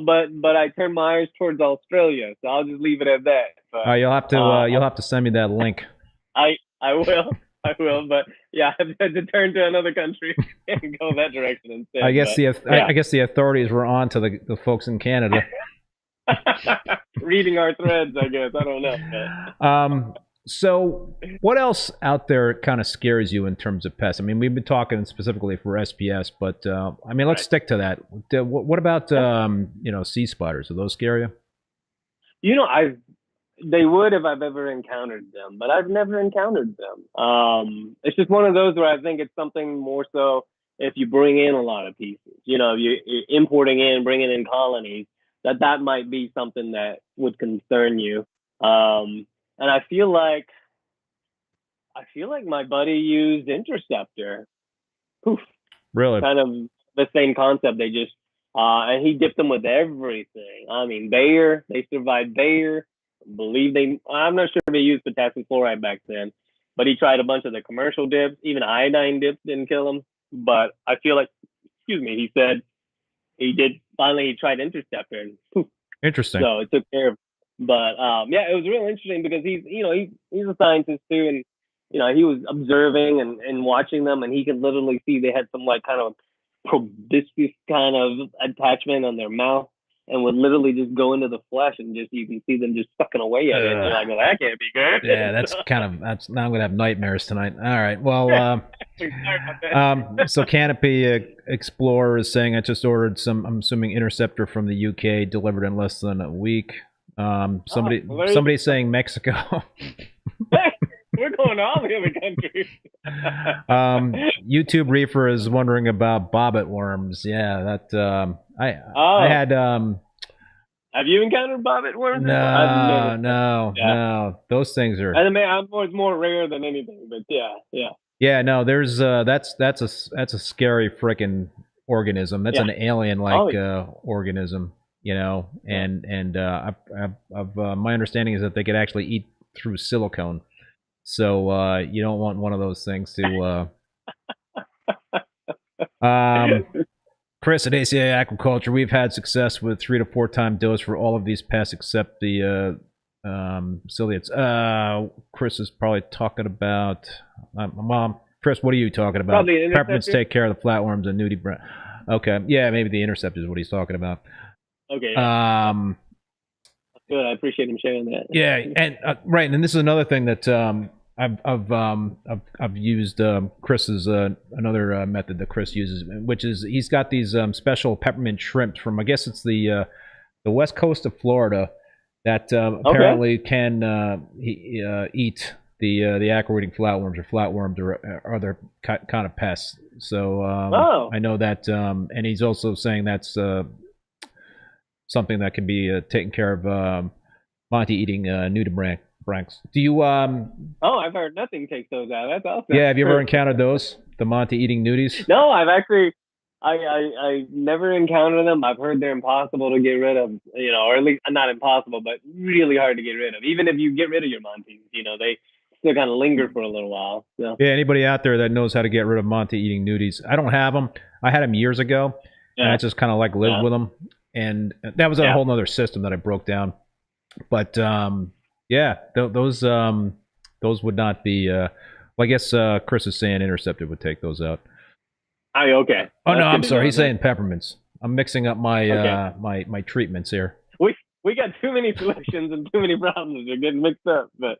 but I turned my eyes towards Australia, so I'll just leave it at that. But, you'll have to send me that link. I will. But I had to turn to another country and go that direction instead. I guess the authorities were on to the folks in Canada. Reading our threads, I guess. I don't know. So what else out there kind of scares you in terms of pests? I mean, we've been talking specifically for SPS, but let's stick to that. What about sea spiders? Do those scare you? They would if I've ever encountered them, but I've never encountered them. It's just one of those where I think it's something more so if you bring in a lot of pieces. You're importing in, bringing in colonies, that might be something that would concern you. And I feel like my buddy used interceptor. Poof. Really? Kind of the same concept. They just and he dipped them with everything. I mean, Bayer, they survived Bayer. I'm not sure if they used potassium chloride back then, But he tried a bunch of the commercial dips, even iodine dips didn't kill him. But I feel like, excuse me, he said finally he tried Interceptor and poof. Interesting. So it took care of. But yeah, it was real interesting because he's a scientist too, and he was observing and watching them, and he could literally see they had some like kind of proboscis kind of attachment on their mouth, and would literally just go into the flesh, and just you can see them just sucking away at it. And you're like, well, that can't be good. Yeah, that's now I'm gonna have nightmares tonight. All right, well, so Canopy Explorer is saying I just ordered some. I'm assuming Interceptor from the UK, delivered in less than a week. Somebody saying Mexico. We're going to all the other countries. YouTube Reefer is wondering about bobbit worms. Yeah, that I had. Have you encountered bobbit worms? No. Those things are. I mean, it's more rare than anything, but yeah. Yeah, no. There's that's a scary freaking organism. That's an alien-like organism, And my understanding is that they could actually eat through silicone. So you don't want one of those things to. Chris at ACA Aquaculture, we've had success with 3 to 4 time dose for all of these pests except the ciliates. Chris is probably talking about. Mom, Chris, what are you talking about? Peppermints take care of the flatworms and nudie brown. Okay, yeah, maybe the intercept is what he's talking about. Okay. Good. I appreciate him sharing that. Yeah, and right, and this is another thing that I've used. Chris's another method that Chris uses, which is he's got these special peppermint shrimps from, I guess it's the west coast of Florida that apparently can eat the aqua-eating flatworms or other kind of pests. So I know that, and he's also saying that's something that can be taken care of. Monty eating nudibranchs. Do you? I've heard nothing takes those out. That's awesome. Yeah, have you ever encountered those? The Monty eating nudies? No, I've actually. I never encountered them. I've heard they're impossible to get rid of. Or at least not impossible, but really hard to get rid of. Even if you get rid of your Monties, they still kind of linger for a little while. So. Yeah, anybody out there that knows how to get rid of Monty eating nudies? I don't have them. I had them years ago, and I just kind of like lived with them. And that was a whole other system that I broke down. But those would not be. Well, I guess Chris is saying Interceptor would take those out. Okay. Oh no, I'm sorry. He's saying peppermints. I'm mixing up my my treatments here. We got too many solutions and too many problems. They're getting mixed up. But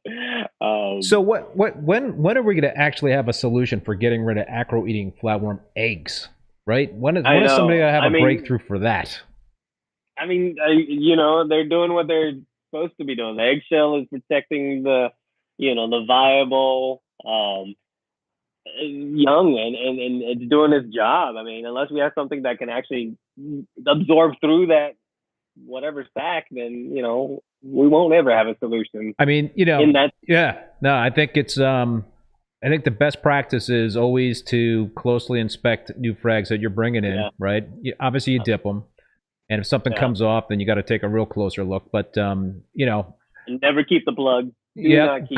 so when are we going to actually have a solution for getting rid of acro-eating flatworm eggs? Right? When is somebody going to have a breakthrough for that? I mean, they're doing what they're supposed to be doing. The eggshell is protecting the viable young, and it's doing its job. I mean, unless we have something that can actually absorb through that whatever sac, then we won't ever have a solution. I mean, I think it's I think the best practice is always to closely inspect new frags that you're bringing in, right? Obviously, you dip them. And if something comes off, then you got to take a real closer look. But and never keep the plug. Cut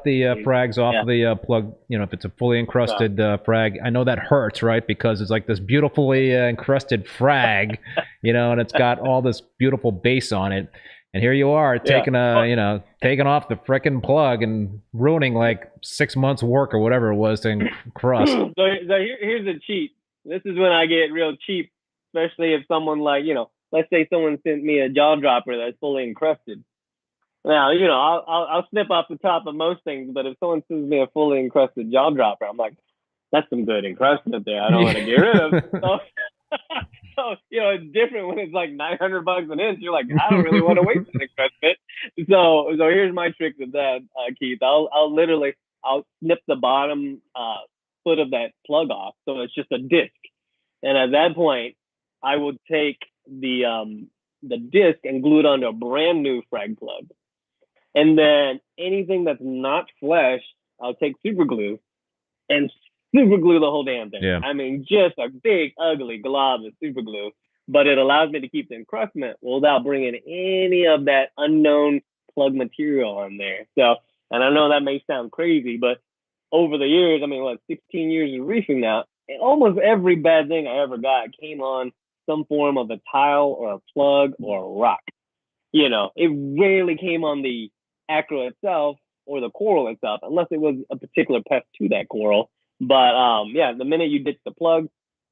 the frags off the plug. If it's a fully encrusted frag, I know that hurts, right? Because it's like this beautifully encrusted frag, and it's got all this beautiful base on it. And here you are taking off the frickin' plug and ruining like 6 months' work or whatever it was to encrust. So here's a cheat. This is when I get real cheap. Especially if someone let's say someone sent me a jaw dropper that's fully encrusted. Now, I'll snip off the top of most things, but if someone sends me a fully encrusted jaw dropper, I'm like, that's some good encrustment there. I don't want to get rid of. So it's different when it's like $900 an inch. You're like, I don't really want to waste that encrustment. So here's my trick with that, Keith. I'll snip the bottom foot of that plug off, so it's just a disc. And at that point, I would take the disc and glue it onto a brand new frag plug. And then anything that's not flesh, I'll take super glue and super glue the whole damn thing. Yeah. I mean, just a big, ugly glob of super glue. But it allows me to keep the encrustment without bringing any of that unknown plug material on there. So And I know that may sound crazy, but over the years, I mean, 16 years of reefing now, almost every bad thing I ever got came on some form of a tile or a plug or a rock. You know, it rarely came on the acro itself or the coral itself, unless it was a particular pest to that coral. But yeah, the minute you ditch the plug,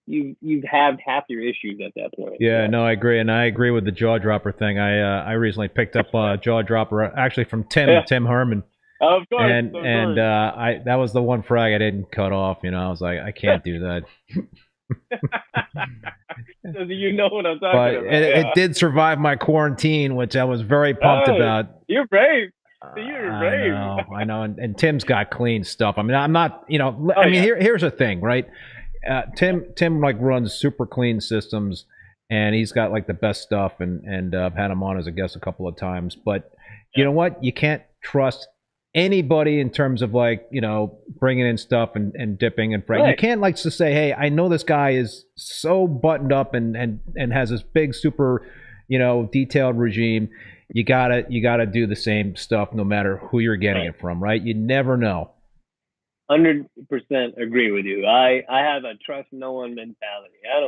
you've had half your issues at that point. Yeah, no, I agree, and I agree with the jaw dropper thing. I recently picked up a jaw dropper actually from Tim Herman. Of course, and that was the one frag I didn't cut off. You know, I was like, I can't do that. So you know what I'm talking about. It did survive my quarantine, which I was very pumped about. You're brave. You're brave. I know. And Tim's got clean stuff. I mean, I'm not, you know, here's the thing, right? Tim like runs super clean systems, and he's got like the best stuff, and I've had him on as a guest a couple of times. But you know what? You can't trust anybody in terms of like, you know, bringing in stuff and dipping and frag. You can't like to say, hey, I know this guy is so buttoned up and has this big super, you know, detailed regime. You gotta do the same stuff no matter who you're getting it from, right? You never know. 100% agree with you. I have a trust no one mentality. I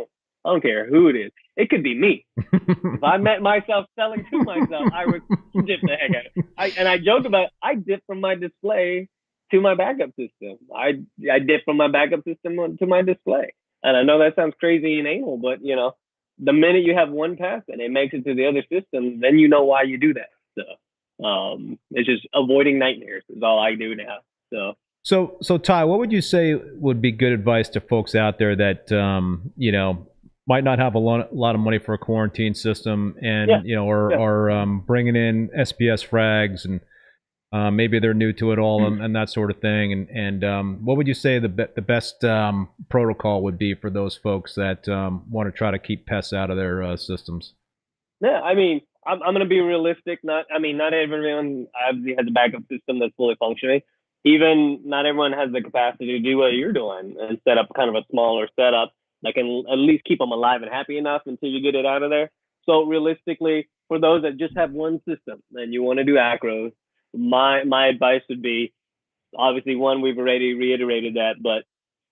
don't care who it is. It could be me. If I met myself selling to myself, I would dip the heck out of it. And I joke about it. I dip from my display to my backup system. I dip from my backup system to my display. And I know that sounds crazy and anal, but you know, the minute you have one pass and it makes it to the other system, then you know why you do that. So it's just avoiding nightmares is all I do now. So Ty, what would you say would be good advice to folks out there that you know, might not have a lot of money for a quarantine system, and you know, or bringing in SPS frags, and maybe they're new to it all, and that sort of thing, and what would you say the best protocol would be for those folks that want to try to keep pests out of their systems? Yeah, I mean, I'm going to be realistic. Not everyone obviously has a backup system that's fully functioning. Even not everyone has the capacity to do what you're doing and set up kind of a smaller setup that can at least keep them alive and happy enough until you get it out of there. So realistically, for those that just have one system and you want to do acros, my advice would be, obviously, one, we've already reiterated that, but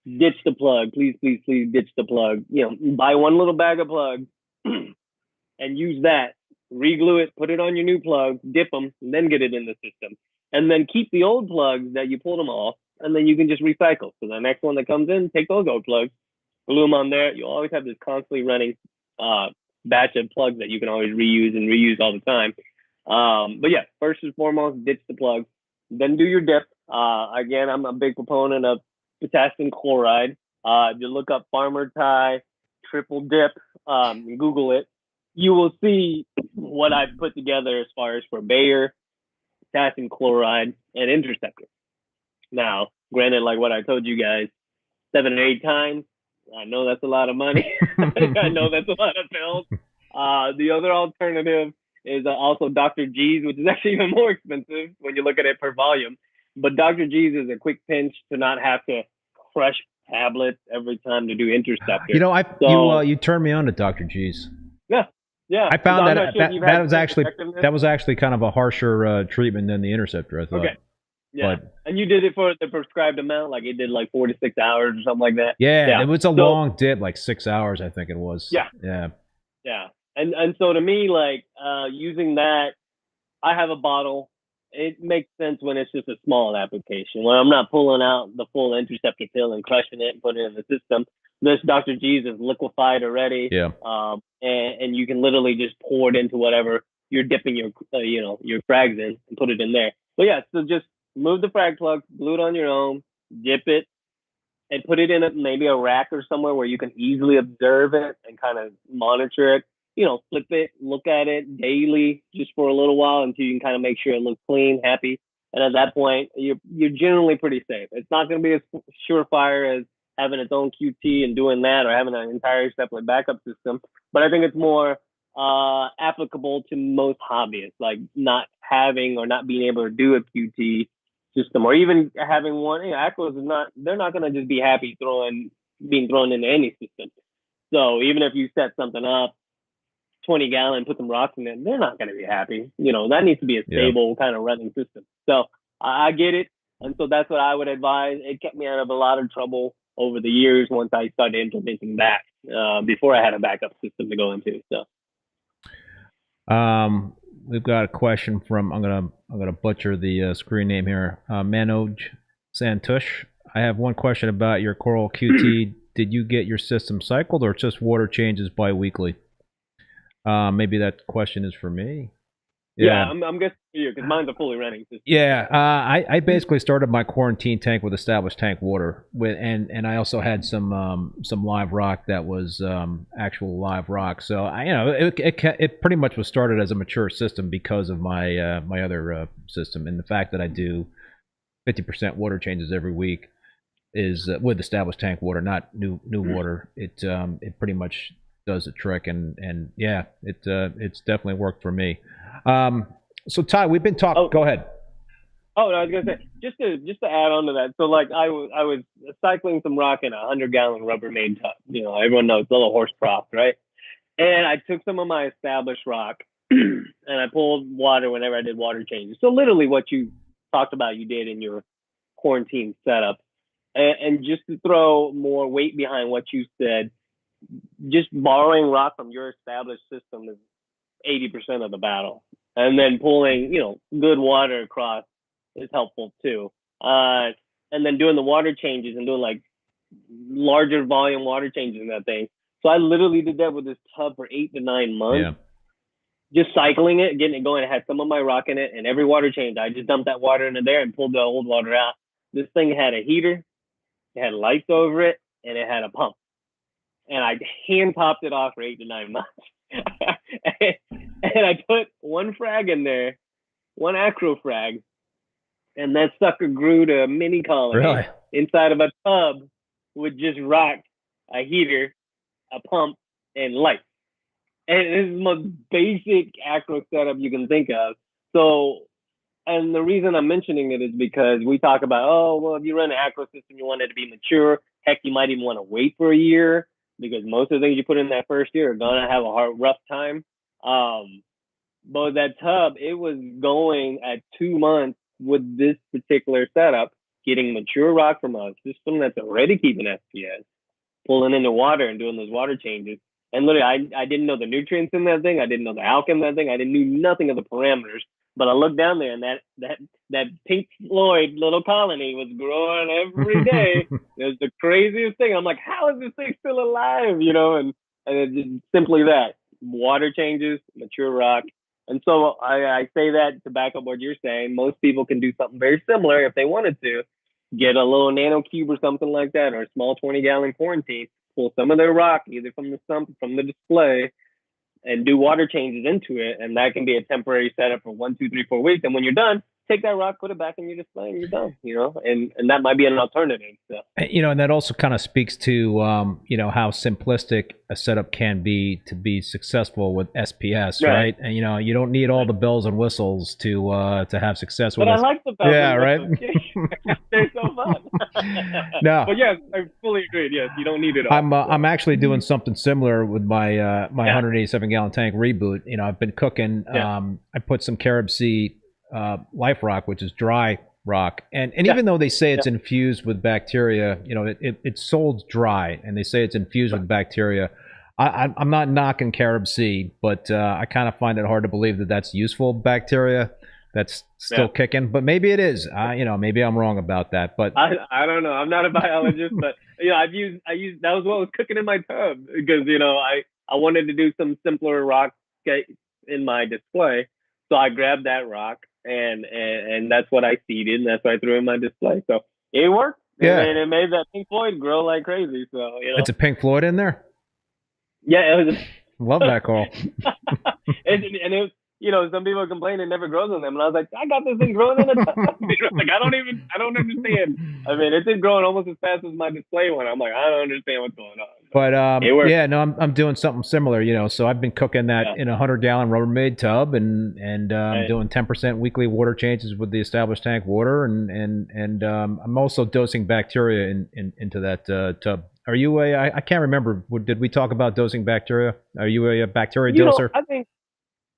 ditch the plug. Please ditch the plug. You know, buy one little bag of plugs and use that. Re-glue it, put it on your new plugs, dip them, and then get it in the system. And then keep the old plugs that you pulled them off, and then you can just recycle. So the next one that comes in, take those old plugs, glue them on there. You'll always have this constantly running batch of plugs that you can always reuse all the time. But yeah, first and foremost, ditch the plugs. Then do your dip. Again, I'm a big proponent of potassium chloride. If you look up Farmer Ty triple dip, Google it, you will see what I've put together as far as for Bayer, potassium chloride, and interceptor. Now, granted, like what I told you guys, 7 or 8 times, I know that's a lot of money. I know that's a lot of pills. The other alternative is also Dr. G's, which is actually even more expensive when you look at it per volume. But Dr. G's is a quick pinch to not have to crush tablets every time to do interceptor. You know, you turned me on to Dr. G's. Yeah. I found that was actually kind of a harsher treatment than the interceptor, I thought. Okay. Yeah. And you did it for the prescribed amount, like it did like 4 to 6 hours or something like that. Yeah. It was a long dip, like 6 hours, I think it was. Yeah. And so to me, like using that, I have a bottle. It makes sense when it's just a small application, when I'm not pulling out the full interceptor pill and crushing it and putting it in the system. This Dr. G's is liquefied already. Yeah. And you can literally just pour it into whatever you're dipping your frags in and put it in there. But yeah, so just move the frag plug, glue it on your own, dip it, and put it in maybe a rack or somewhere where you can easily observe it and kind of monitor it. You know, flip it, look at it daily just for a little while until you can kind of make sure it looks clean, happy. And at that point, you're generally pretty safe. It's not going to be as surefire as having its own QT and doing that, or having an entire separate backup system. But I think it's more applicable to most hobbyists, like not having or not being able to do a QT system, or even having one. Aquas they're not going to just be happy being thrown into any system. So even if you set something up, 20-gallon, put some rocks in it, they're not going to be happy. You know, that needs to be a stable kind of running system. So I get it. And so that's what I would advise. It kept me out of a lot of trouble over the years once I started implementing that before I had a backup system to go into. So, we've got a question from I'm gonna butcher the screen name here. Manoj Santush. I have one question about your Coral QT. Did you get your system cycled or just water changes bi-weekly? Maybe that question is for me. Yeah, I'm guessing for you because mine's a fully running system. Yeah, I basically started my quarantine tank with established tank water, and I also had some live rock that was actual live rock. So it pretty much was started as a mature system because of my my other system, and the fact that I do 50% water changes every week is with established tank water, not new water. It pretty much does the trick, and yeah, it's definitely worked for me. So Ty, we've been talking. Go ahead. Oh, no, I was gonna say just to add on to that. So like I was cycling some rock in a 100-gallon Rubbermaid tub. You know, everyone knows the little horse prop, right? And I took some of my established rock and I pulled water whenever I did water changes. So literally what you talked about, you did in your quarantine setup. And just to throw more weight behind what you said, just borrowing rock from your established system is 80% of the battle. And then pulling, good water across is helpful too. And then doing the water changes and doing like larger volume water changes in that thing. So I literally did that with this tub for 8 to 9 months. Yeah. Just cycling it, getting it going. It had some of my rock in it, and every water change, I just dumped that water into there and pulled the old water out. This thing had a heater, it had lights over it, and it had a pump. And I hand topped it off for 8 to 9 months. and I put one frag in there, one acro frag, and that sucker grew to a mini colony inside of a tub with just rock, a heater, a pump, and lights. And this is the most basic acro setup you can think of. So, and the reason I'm mentioning it is because we talk about, if you run an acro system, you want it to be mature. Heck, you might even want to wait for a year because most of the things you put in that first year are going to have a rough time. But that tub, it was going at 2 months with this particular setup, getting mature rock from a system that's already keeping SPS, pulling in the water and doing those water changes. And literally, I didn't know the nutrients in that thing. I didn't know the alk in that thing. I didn't know nothing of the parameters. But I looked down there, and that Pink Floyd little colony was growing every day. It was the craziest thing. I'm like, how is this thing still alive? And it's just simply that. Water changes, mature rock. And so I say that to back up what you're saying. Most people can do something very similar if they wanted to. Get a little nano cube or something like that, or a small 20-gallon quarantine. Pull some of their rock, either from the sump, from the display, and do water changes into it. And that can be a temporary setup for 1, 2, 3, 4 weeks. And when you're done, take that rock, put it back in your display, and you're done, and that might be an alternative. So. And that also kind of speaks to, how simplistic a setup can be to be successful with SPS, right? And, you don't need all the bells and whistles to have success with it. But I like the bells and whistles. Right? They're so fun. No. But yes, I fully agree. Yes, you don't need it all. I'm actually doing something similar with my 187-gallon tank reboot. I've been cooking. I put some carob sea life rock, which is dry rock, and even though they say it's infused with bacteria, it's sold dry, and they say it's infused with bacteria. I'm not knocking carob sea, but I kind of find it hard to believe that that's useful bacteria that's still kicking. But maybe it is. Maybe I'm wrong about that. But I don't know. I'm not a biologist, but I used that was what was cooking in my tub because I wanted to do some simpler rock in my display, so I grabbed that rock. And that's what I seeded, and that's what I threw in my display. So it worked. And it made that Pink Floyd grow like crazy. So it's a Pink Floyd in there. Yeah, it was. Love that call. and it was. Some people complain it never grows on them, and I was like, I got this thing growing in a tub. Like I don't understand. I mean, it's been growing almost as fast as my display one. I'm like, I don't understand what's going on. But I'm doing something similar. So I've been cooking that in a 100-gallon Rubbermaid tub, and I'm doing 10% weekly water changes with the established tank water, and I'm also dosing bacteria into that tub. Are you I can't remember. Did we talk about dosing bacteria? Are you a bacteria doser?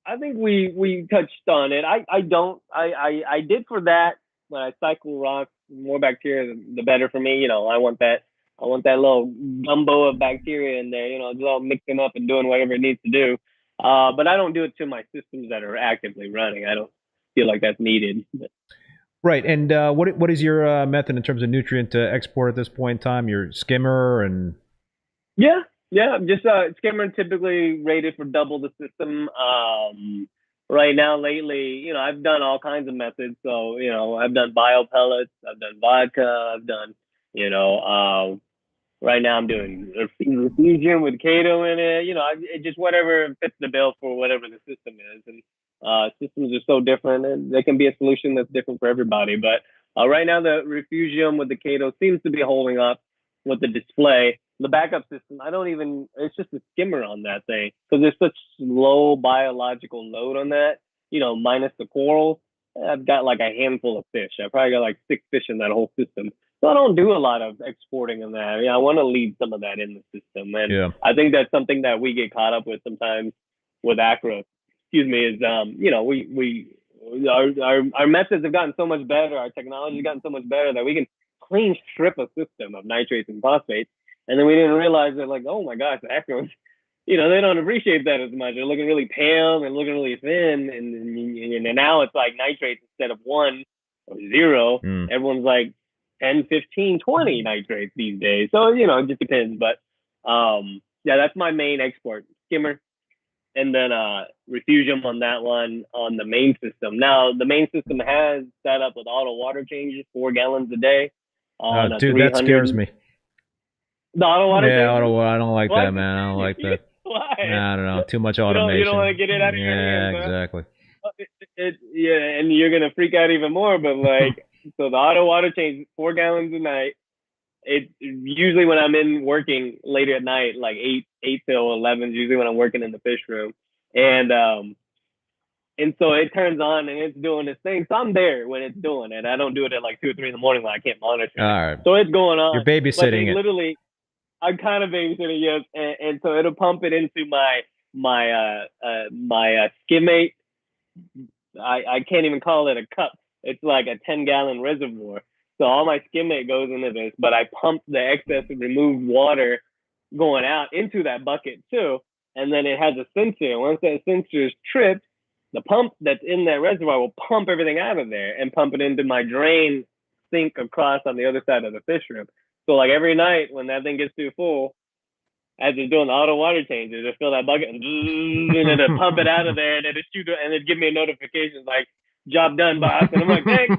I think we touched on it. I did for that when I cycle rocks, more bacteria, the better for me. You know, I want that little gumbo of bacteria in there. You know, just all mixing up and doing whatever it needs to do. But I don't do it to my systems that are actively running. I don't feel like that's needed. But. Right. And what is your method in terms of nutrient export at this point in time? Your skimmer and Yeah, just skimmer typically rated for double the system. Right now, lately, you know, I've done all kinds of methods. So, you know, I've done bio pellets, I've done vodka, I've done, you know, right now I'm doing Refugium with Kato in it. You know, just whatever fits the bill for whatever the system is. And systems are so different, and there can be a solution that's different for everybody. But right now, the Refugium with the Kato seems to be holding up with the display. The backup system, it's just a skimmer on that thing because there's such low biological load on that, you know, minus the corals. I've got like a handful of fish. I probably got like 6 fish in that whole system. So I don't do a lot of exporting in that. I want to leave some of that in the system. And I think that's something that we get caught up with sometimes with acro. Excuse me, is, you know, our methods have gotten so much better. Our technology has gotten so much better that we can clean strip a system of nitrates and phosphates. And then we didn't realize that, like, oh my gosh, the acros, you know, they don't appreciate that as much. They're looking really pale and looking really thin. And now it's like nitrates instead of 1 or 0. Everyone's like 10, 15, 20 nitrates these days. So, you know, it just depends. But yeah, that's my main export, skimmer. And then Refugium on that one on the main system. Now, the main system has set up with auto water changes, 4 gallons a day. Dude, that scares me. The auto water changes? I don't like that, man. I don't like that. Why? I don't know. Too much automation. You don't want to get it out of your hands. Yeah, exactly. Yeah, and you're going to freak out even more. But, like, so the auto water change, 4 gallons a night. It usually when I'm in working later at night, like 8 till 11 is usually when I'm working in the fish room. And so it turns on and it's doing this thing. So I'm there when it's doing it. I don't do it at like 2 or 3 in the morning when I can't monitor it. All right. So it's going on. You're babysitting it. Literally, I'm kind of babysitting, yes. And so it'll pump it into my skimmate. I can't even call it a cup. It's like a 10-gallon reservoir. So all my skimmate goes into this, but I pump the excess and removed water going out into that bucket too. And then it has a sensor. Once that sensor is tripped, the pump that's in that reservoir will pump everything out of there and pump it into my drain sink across on the other side of the fish room. So like every night when that thing gets too full, as it's doing the auto water changes, it'll fill that bucket and it'll pump it out of there and it'll shoot it and it'll give me a notification like, job done, boss. And I'm like, thanks.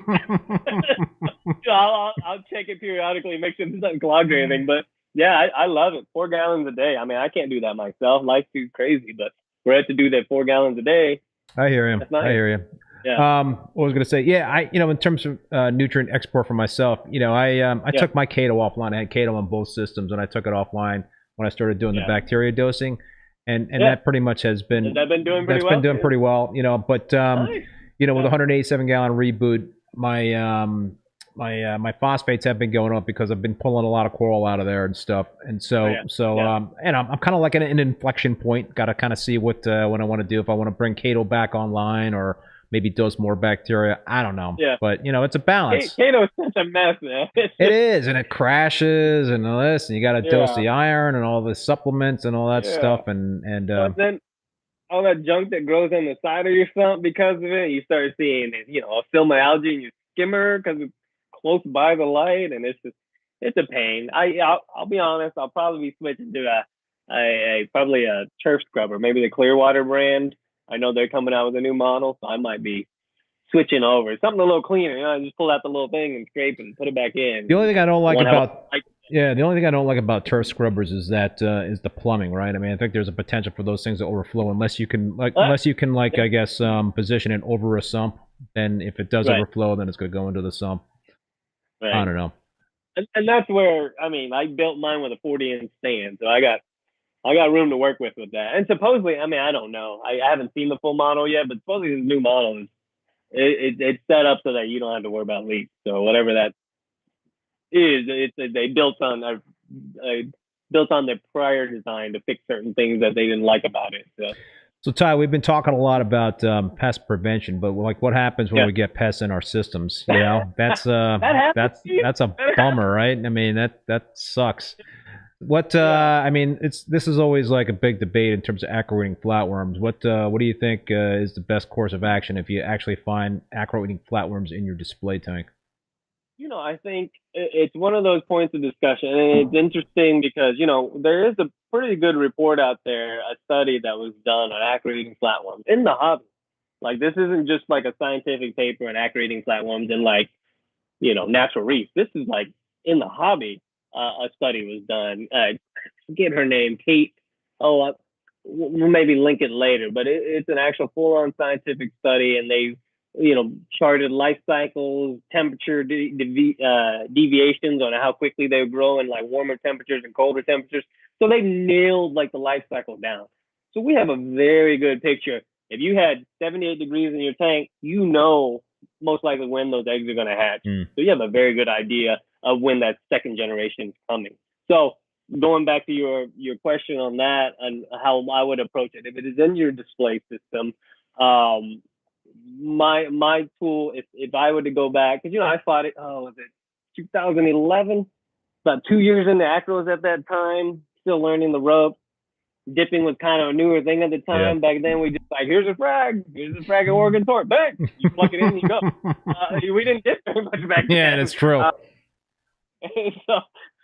I'll check it periodically, make sure it doesn't clog or anything. But yeah, I love it. 4 gallons a day. I mean, I can't do that myself. Life's too crazy, but we're at to do that 4 gallons a day. I hear him. Nice. I hear you. Yeah. What was going to say? Yeah, in terms of nutrient export for myself, I took my Kato offline. I had Kato on both systems, and I took it offline when I started doing the bacteria dosing, and that pretty much has been. Has that been doing pretty well? That's been doing pretty well, But nice. with a 187-gallon reboot, my phosphates have been going up because I've been pulling a lot of coral out of there and stuff, and and I'm kind of like at an inflection point. Got to kind of see what I want to do, if I want to bring Kato back online or maybe dose more bacteria. I don't know. Yeah. But it's a balance. Kato is such a mess, man. It is, and it crashes and all this, and you got to dose the iron and all the supplements and all that stuff, and then all that junk that grows on the side of your stump because of it, you start seeing a film of algae in your skimmer because it's close by the light, and it's a pain. I'll be honest, I'll probably be switching to probably a turf scrubber, maybe the Clearwater brand. I know they're coming out with a new model, so I might be switching over. Something a little cleaner, I just pull out the little thing and scrape and put it back in. The only thing I don't like about turf scrubbers is that is the plumbing, right? I mean, I think there's a potential for those things to overflow unless you can I guess position it over a sump. Then if it does overflow, then it's going to go into the sump. Right. I don't know. And that's where I built mine with a 40-inch stand, so I got room to work with that. And supposedly, I don't know. I haven't seen the full model yet, but supposedly this new model is it's set up so that you don't have to worry about leaks. So whatever that is, they built on their prior design to fix certain things that they didn't like about it. So Ty, we've been talking a lot about pest prevention, but like, what happens when we get pests in our systems? You know, that's that's a bummer, right? I mean, that sucks. What I mean, this is always like a big debate in terms of acro-eating flatworms. What do you think is the best course of action if you actually find acro-eating flatworms in your display tank? You know, I think it's one of those points of discussion, and it's interesting because, you know, there is a pretty good report out there, a study that was done on acro-eating flatworms in the hobby. Like, this isn't just like a scientific paper on acro-eating flatworms in, like, you know, natural reef. This is like in the hobby. A study was done. I forget her name, Kate. Oh, we'll maybe link it later, but it's an actual full-on scientific study, and they, you know, charted life cycles, temperature deviations on how quickly they grow in like warmer temperatures and colder temperatures. So they nailed like the life cycle down. So we have a very good picture. If you had 78 degrees in your tank, you know most likely when those eggs are going to hatch. So you have a very good idea of when that second generation is coming. So going back to your question on that and how I would approach it, if it is in your display system, my tool, if I were to go back, because, you know, I fought it, was it 2011? About 2 years into acros at that time, still learning the ropes. Dipping was kind of a newer thing at the time. Back then, we just like, here's a frag at Oregon Tort. Bang! You plug it in, you go. We didn't dip very much back then. Yeah, that's true.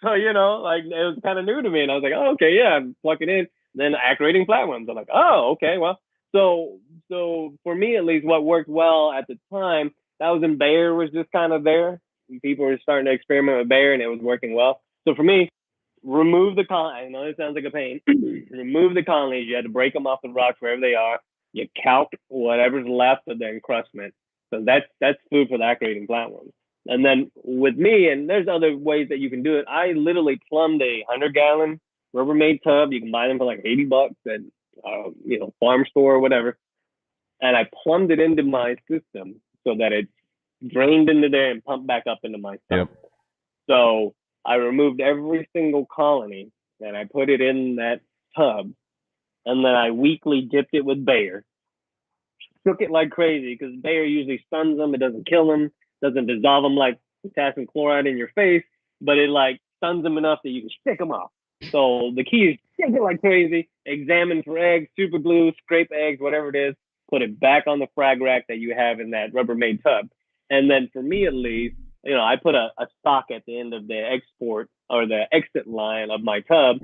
So, you know, like, it was kind of new to me. And I was like, oh, okay, yeah, plug it in. Then acro-eating flatworms. I'm like, oh, okay, well. So for me, at least, what worked well at the time, that was when Bayer was just kind of there. People were starting to experiment with Bayer, and it was working well. So for me, remove the colony. I know it sounds like a pain. Remove the colonies. You had to break them off the rocks wherever they are. You calc whatever's left of their encrustment. So that's food for the acro-eating flatworms. And then with me, and there's other ways that you can do it, I literally plumbed a 100-gallon Rubbermaid tub. You can buy them for like $80 at you know, farm store or whatever. And I plumbed it into my system so that it drained into there and pumped back up into my stomach. Yep. So I removed every single colony and I put it in that tub, and then I weekly dipped it with Bayer. Shook it like crazy because Bayer usually stuns them. It doesn't kill them, doesn't dissolve them like potassium chloride in your face, but it like stuns them enough that you can shake them off. So the key is shake it like crazy, examine for eggs, super glue, scrape eggs, whatever it is, put it back on the frag rack that you have in that Rubbermaid tub. And then for me, at least, you know, I put a stock at the end of the export or the exit line of my tub,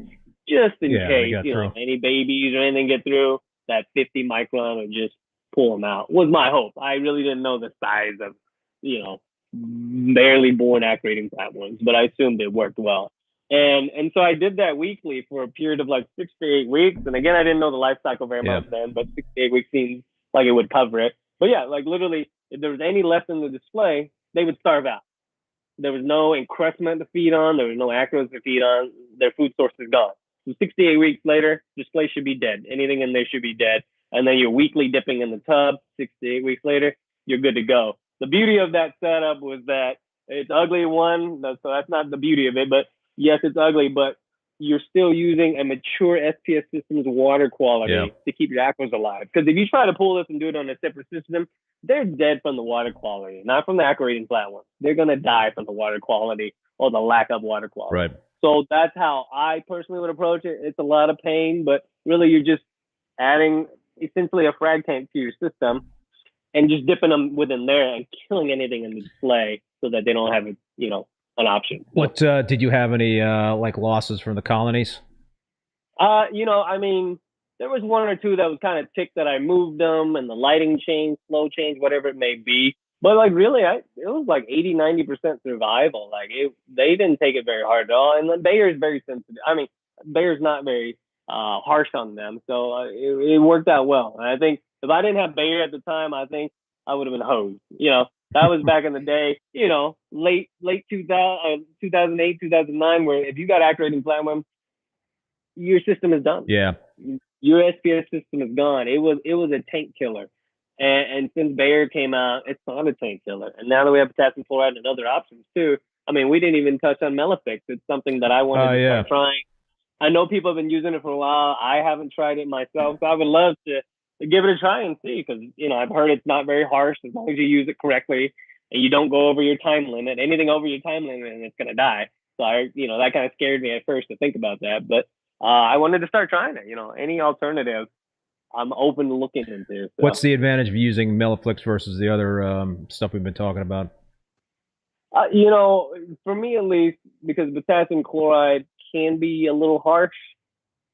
just in case, you know, any babies or anything get through, that 50 micron would just pull them out, was my hope. I really didn't know the size of, you know, barely born acro-eating flatworms, but I assumed it worked well. And so I did that weekly for a period of like 6 to 8 weeks. And again, I didn't know the life cycle very much then, but 6 to 8 weeks seemed like it would cover it. But yeah, like literally, if there was any left in the display, they would starve out. There was no encrustment to feed on. There was no acros to feed on. Their food source is gone. So 68 weeks later, display should be dead. Anything in there should be dead. And then you're weekly dipping in the tub. 6 to 8 weeks later, you're good to go. The beauty of that setup was that it's ugly, one, so that's not the beauty of it, but yes, it's ugly, but you're still using a mature SPS system's water quality to keep your acros alive. Because if you try to pull this and do it on a separate system, they're dead from the water quality, not from the acro-eating flatworms. They're going to die from the water quality or the lack of water quality. Right. So that's how I personally would approach it. It's a lot of pain, but really you're just adding essentially a frag tank to your system and just dipping them within there and killing anything in the display so that they don't have a, you know, an option. What did you have any like losses from the colonies? You know, I mean, there was one or two that was kind of ticked that I moved them and the lighting change, flow change, whatever it may be. But like really, it was like 80-90% survival. Like they didn't take it very hard at all. And then Bayer is very sensitive. I mean, Bayer's not very harsh on them, so it worked out well. And I think if I didn't have Bayer at the time, I think I would have been hosed. You know, that was back in the day. You know, late 2008, 2009, where if you got acro-eating flatworms, your system is done. Yeah, your SPS system is gone. It was a tank killer. And since Bayer came out, it's not a tank killer. And now that we have potassium chloride and other options too, I mean, we didn't even touch on Melifix. It's something that I wanted to start trying. I know people have been using it for a while. I haven't tried it myself, so I would love to give it a try and see, because I've heard it's not very harsh as long as you use it correctly and you don't go over your time limit. Anything over your time limit and it's gonna die. So that kind of scared me at first to think about that, but I wanted to start trying it. Any alternative, I'm open to looking into. So. What's the advantage of using Melaflix versus the other stuff we've been talking about? For me at least, because potassium chloride can be a little harsh,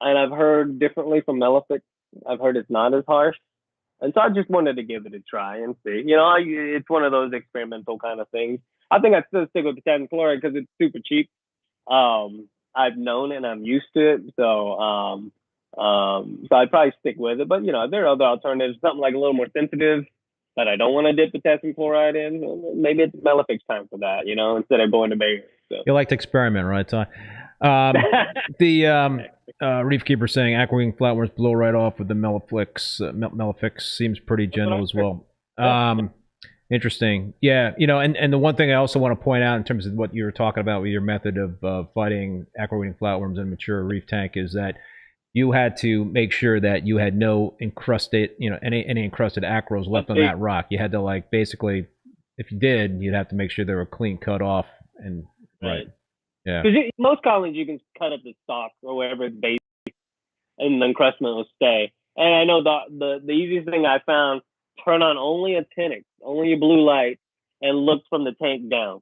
and I've heard differently from Melaflix. I've heard it's not as harsh. And so I just wanted to give it a try and see. It's one of those experimental kind of things. I think I'd still stick with potassium chloride because it's super cheap. I've known it and I'm used to it. So I'd probably stick with it. But, there are other alternatives, something like a little more sensitive that I don't want to dip potassium chloride in. Maybe it's Melafix time for that, instead of going to Bayer. So. You like to experiment, right, Ty? The Reef Keeper saying aquamarine flatworms blow right off with the Melaflix. Melafix seems pretty gentle as well. Interesting. Yeah, and the one thing I also want to point out in terms of what you were talking about with your method of fighting aquamarine flatworms in a mature reef tank is that you had to make sure that you had no encrusted, any encrusted acros left on that rock. You had to basically, if you did, you'd have to make sure they were clean cut off and right. Yeah. Because most colonies you can cut up the stalk or whatever it's based, and the encrustment will stay. And I know the easiest thing I found: turn on only a Tenix, only a blue light, and look from the tank down,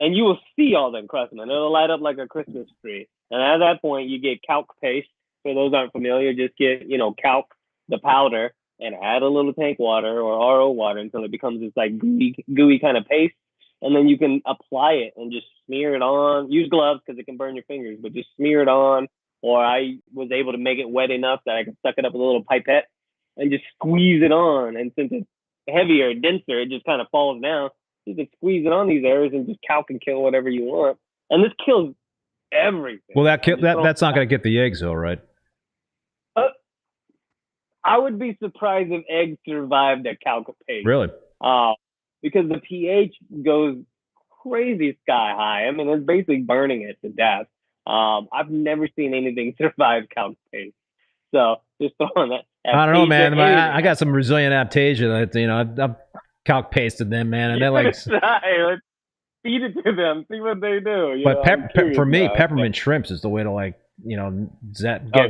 and you will see all the encrustment. It'll light up like a Christmas tree. And at that point, you get Kalk paste. For those aren't familiar, just get Kalk, the powder, and add a little tank water or RO water until it becomes this gooey kind of paste. And then you can apply it and just smear it on. Use gloves because it can burn your fingers, but just smear it on. Or I was able to make it wet enough that I could suck it up with a little pipette and just squeeze it on. And since it's heavier, denser, it just kind of falls down. You can squeeze it on these areas and just Kalk and kill whatever you want. And this kills everything. Well, that's not going to get the eggs, though, right? I would be surprised if eggs survived a Kalk paste. Really? Because the pH goes crazy sky high. I mean, it's basically burning it to death. I've never seen anything survive Kalk paste. So just throwing that. I don't know, man. I got some Brazilian Aptasia that I've Kalk pasted them, man, and they're like. Let's feed it to them, see what they do. But for me, peppermint shrimps is the way to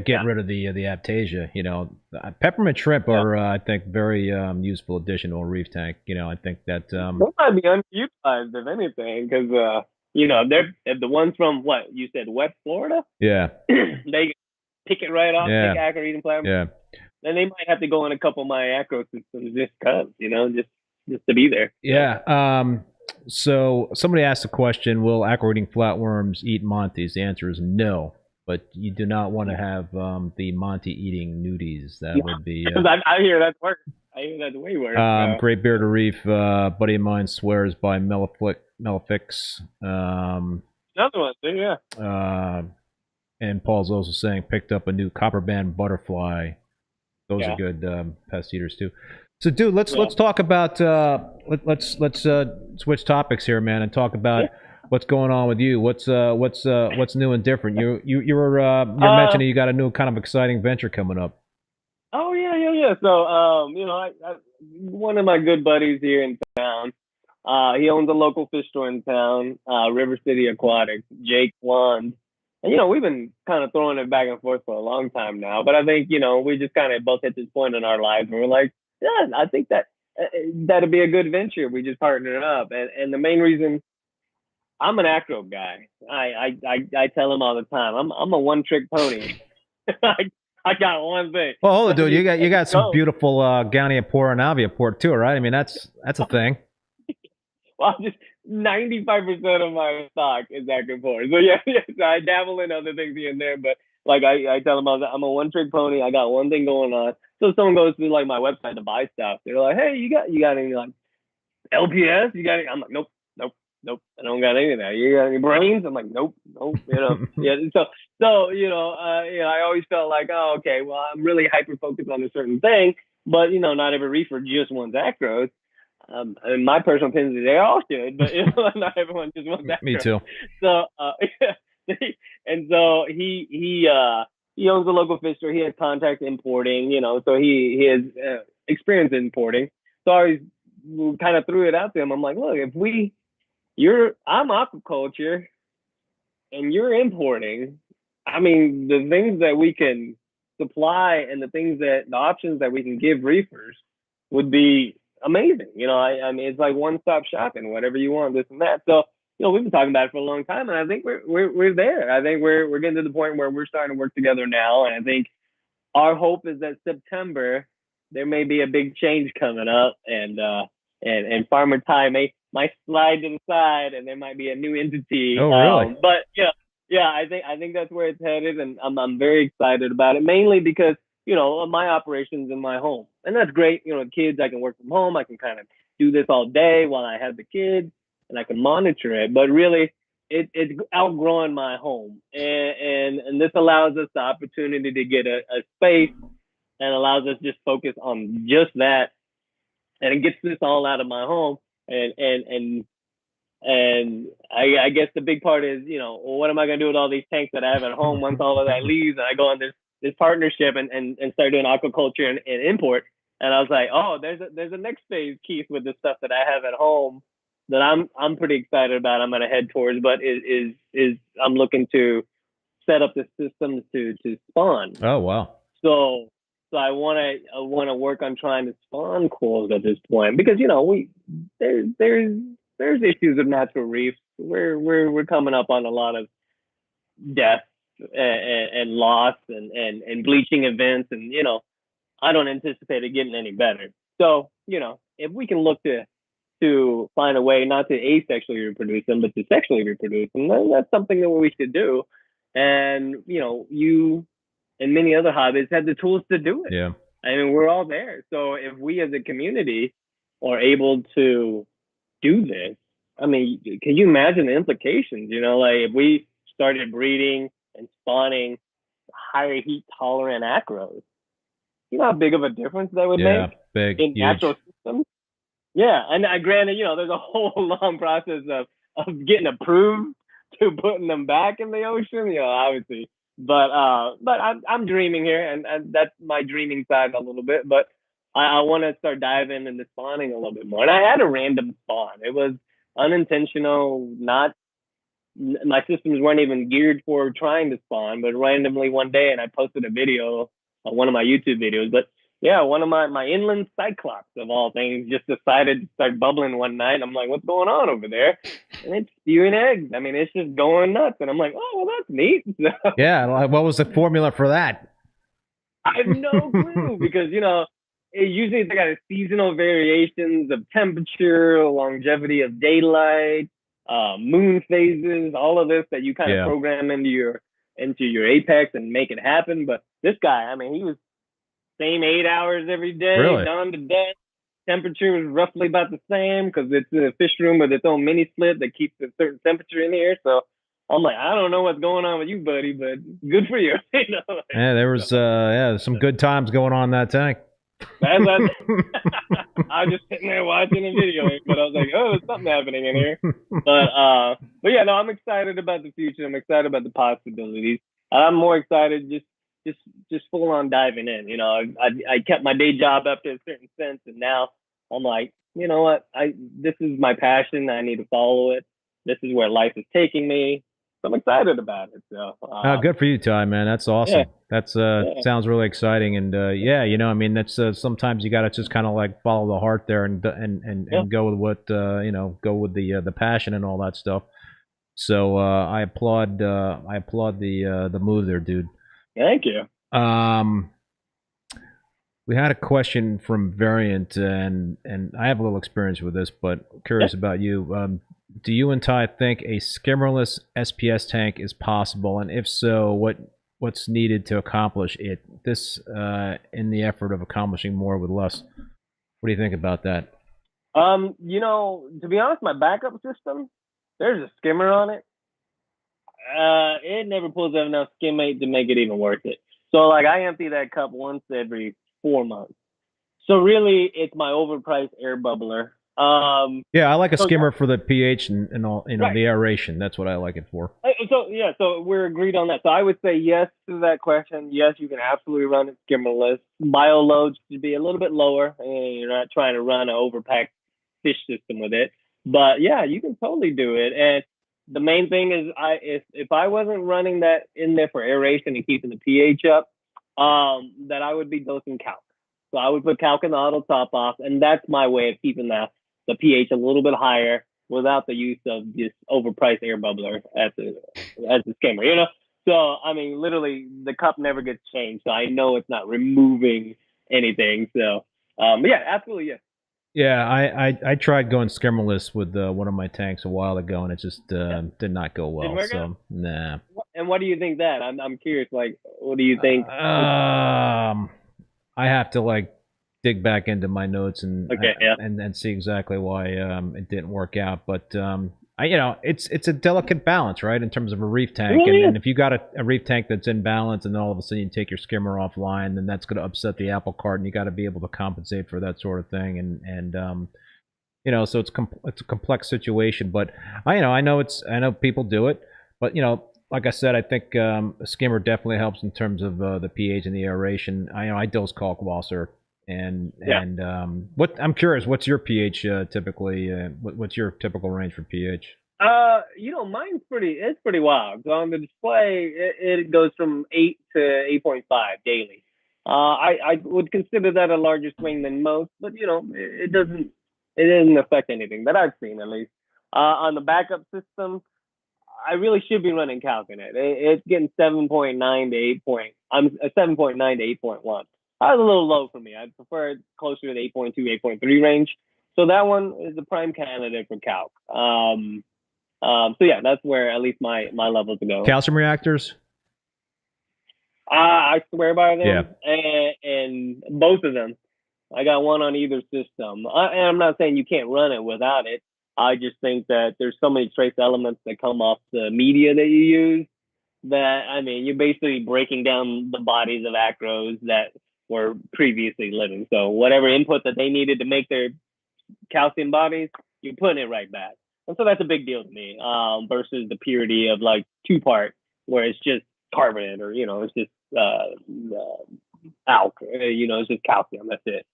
get rid of the Aptasia. Peppermint shrimp are I think very useful addition to a reef tank. I think that they might be underutilized if anything, because they're the ones from what you said, West Florida. Yeah, they pick it right off. Yeah. Take acro eating platform. Yeah, then they might have to go in a couple of my acro systems just cause just to be there. Yeah. So somebody asked the question: will aqua eating flatworms eat Montes? The answer is no. But you do not want to have the Monty eating nudies. That would be. I hear that's worse. I hear that's way worse. Great Beard to Reef, buddy of mine swears by Melafix. Another one, too, yeah. And Paul's also saying picked up a new copper band butterfly. Those are good pest eaters too. So, dude, let's talk about let's switch topics here, man, and talk about. What's going on with you? What's new and different? You were mentioning you got a new kind of exciting venture coming up. Oh yeah. So one of my good buddies here in town, he owns a local fish store in town, River City Aquatics, Jake Wand. And we've been kind of throwing it back and forth for a long time now. But I think we just kind of both hit this point in our lives where we're like, yeah, I think that'd be a good venture. We just partnered up, and the main reason. I'm an acro guy. I tell him all the time. I'm a one trick pony. I got one thing. Well, hold on, dude. You got some beautiful Goniaport and Aviaport too, right? I mean, that's a thing. Well, just 95% of my stock is Acroport. So yeah, I dabble in other things here and there, but I tell them I'm a one trick pony. I got one thing going on. So if someone goes to my website to buy stuff, they're like, "Hey, you got any LPS? You got any?" I'm like, "Nope. I don't got any of that. You got any brains?" I'm like, nope. Yeah. So I always felt like, oh, okay, well, I'm really hyper focused on a certain thing, but not every reefer just wants acros. In my personal opinion, they all should, but not everyone just wants acros. Me too. So and so he he owns a local fish store. He has contacts importing, you know, so he has experience importing. So I kind of threw it out to him. I'm like, look, if I'm aquaculture and you're importing, I mean, the things that we can supply and the options that we can give reefers would be amazing. You know, I mean, it's like one-stop shopping, whatever you want, this and that. So, you know, we've been talking about it for a long time, and I think we're there. I think we're getting to the point where we're starting to work together now, and I think our hope is that September there may be a big change coming up, and Farmer Ty might slide to the side, and there might be a new entity. Oh, really? But yeah, I think that's where it's headed, and I'm very excited about it, mainly because, you know, my operations in my home, and that's great. You know, kids, I can work from home. I can kind of do this all day while I have the kids, and I can monitor it. But really, it's outgrowing my home, and this allows us the opportunity to get a space, and allows us just focus on just that, and it gets this all out of my home, and I guess the big part is, you know, well, what am I going to do with all these tanks that I have at home once all of that leaves and I go on this partnership and start doing aquaculture and import? And I was like, oh, there's a next phase, Keith, with the stuff that I have at home that I'm pretty excited about. I'm going to head towards, but is I'm looking to set up the systems to spawn. Oh, wow. So I want to work on trying to spawn corals at this point, because, you know, there's issues with natural reefs. We're coming up on a lot of death and loss and bleaching events, and, you know, I don't anticipate it getting any better. So, you know, if we can look to find a way not to asexually reproduce them, but to sexually reproduce them, then that's something that we should do. And, you know, you and many other hobbies have the tools to do it. Yeah. I mean, we're all there. So if we as a community are able to do this, I mean, can you imagine the implications? You know, like if we started breeding and spawning higher heat tolerant acros, you know how big of a difference that would make big, in huge. natural systems? Yeah, and granted, you know, there's a whole long process of getting approved to putting them back in the ocean, you know, obviously. But I'm dreaming here, and that's my dreaming side a little bit. But I want to start diving into spawning a little bit more. And I had a random spawn. It was unintentional, my systems weren't even geared for trying to spawn, but randomly one day, and I posted a video on one of my YouTube videos. But yeah, one of my inland cyclops of all things just decided to start bubbling one night. I'm like, what's going on over there? And it's spewing eggs. I mean, it's just going nuts. And I'm like, oh, well, that's neat. Yeah, what was the formula for that? I have no clue, because, you know, usually they got seasonal variations of temperature, longevity of daylight, moon phases, all of this that you kind of program into your apex and make it happen. But this guy, I mean, he was same 8 hours every day, really? Dawn to dusk. Temperature was roughly about the same, because it's a fish room with its own mini split that keeps a certain temperature in here. So I'm like, I don't know what's going on with you, buddy, but good for you. You know? Yeah, there was some good times going on in that tank. I was just sitting there watching a video, but I was like, oh, there's something happening in here. But yeah, no, I'm excited about the future. I'm excited about the possibilities. I'm more excited just full on diving in. You know, I kept my day job up to a certain sense, and now I'm like, you know what? This is my passion. I need to follow it. This is where life is taking me. So I'm excited about it. So good for you, Ty, man. That's awesome. Yeah. That's sounds really exciting. And yeah, you know, I mean, that's sometimes you got to just kind of like follow the heart there and go with what you know, go with the passion and all that stuff. So I applaud the move there, dude. Thank you. We had a question from Variant, and I have a little experience with this, but curious about you. Do you and Ty think a skimmerless SPS tank is possible, and if so, what's needed to accomplish it? This in the effort of accomplishing more with less. What do you think about that? You know, to be honest, my backup system, there's a skimmer on it. It never pulls out enough skimmate to make it even worth it. So like I empty that cup once every 4 months. So really, it's my overpriced air bubbler. Yeah, I like a So, skimmer for the pH and all, right. the aeration. That's what I like it for. So we're agreed on that. So I would say yes to that question. Yes, you can absolutely run it skimmerless. Bio loads should be a little bit lower, and you're not trying to run an overpacked fish system with it. But yeah, you can totally do it. And the main thing is, if I wasn't running that in there for aeration and keeping the pH up, that I would be dosing calc. So I would put calc in the auto top off, and that's my way of keeping the pH a little bit higher without the use of this overpriced air bubbler as the skimmer, you know? So, I mean, literally, the cup never gets changed, so I know it's not removing anything. So, but yeah, absolutely, yes. Yeah, I tried going skimmerless with one of my tanks a while ago, and it just did not go well. work So out? nah. And what do you think that? I'm curious, like, what do you think? I have to like dig back into my notes and Okay, yeah. and see exactly why it didn't work out. But it's a delicate balance, right, in terms of a reef tank. Really? And if you got a reef tank that's in balance, and then all of a sudden you take your skimmer offline, then that's going to upset the apple cart, and you got to be able to compensate for that sort of thing. And so it's a complex situation. But I know people do it, but like I said, I think a skimmer definitely helps in terms of the pH and the aeration. I dose Kalk wasser, and what I'm curious, what's your pH typically? What's your typical range for pH? Mine's pretty wild. So on the display, it goes from 8 to 8.5 daily. I would consider that a larger swing than most, but it doesn't affect anything that I've seen, at least. On the backup system, I really should be running calc in it. It's getting 7.9 to 8 point. I'm 7.9 to 8.1. That's a little low for me. I prefer it closer to the 8.2, 8.3 range. So that one is a prime candidate for calc. So yeah, that's where at least my levels go. Calcium reactors? I swear by them. Yeah. And both of them. I got one on either system. And I'm not saying you can't run it without it. I just think that there's so many trace elements that come off the media that you use that, I mean, you're basically breaking down the bodies of acros that were previously living. So whatever input that they needed to make their calcium bodies, you're putting it right back. And so that's a big deal to me, versus the purity of like 2-part, where it's just carbonate, or, it's just alk, it's just calcium. That's it.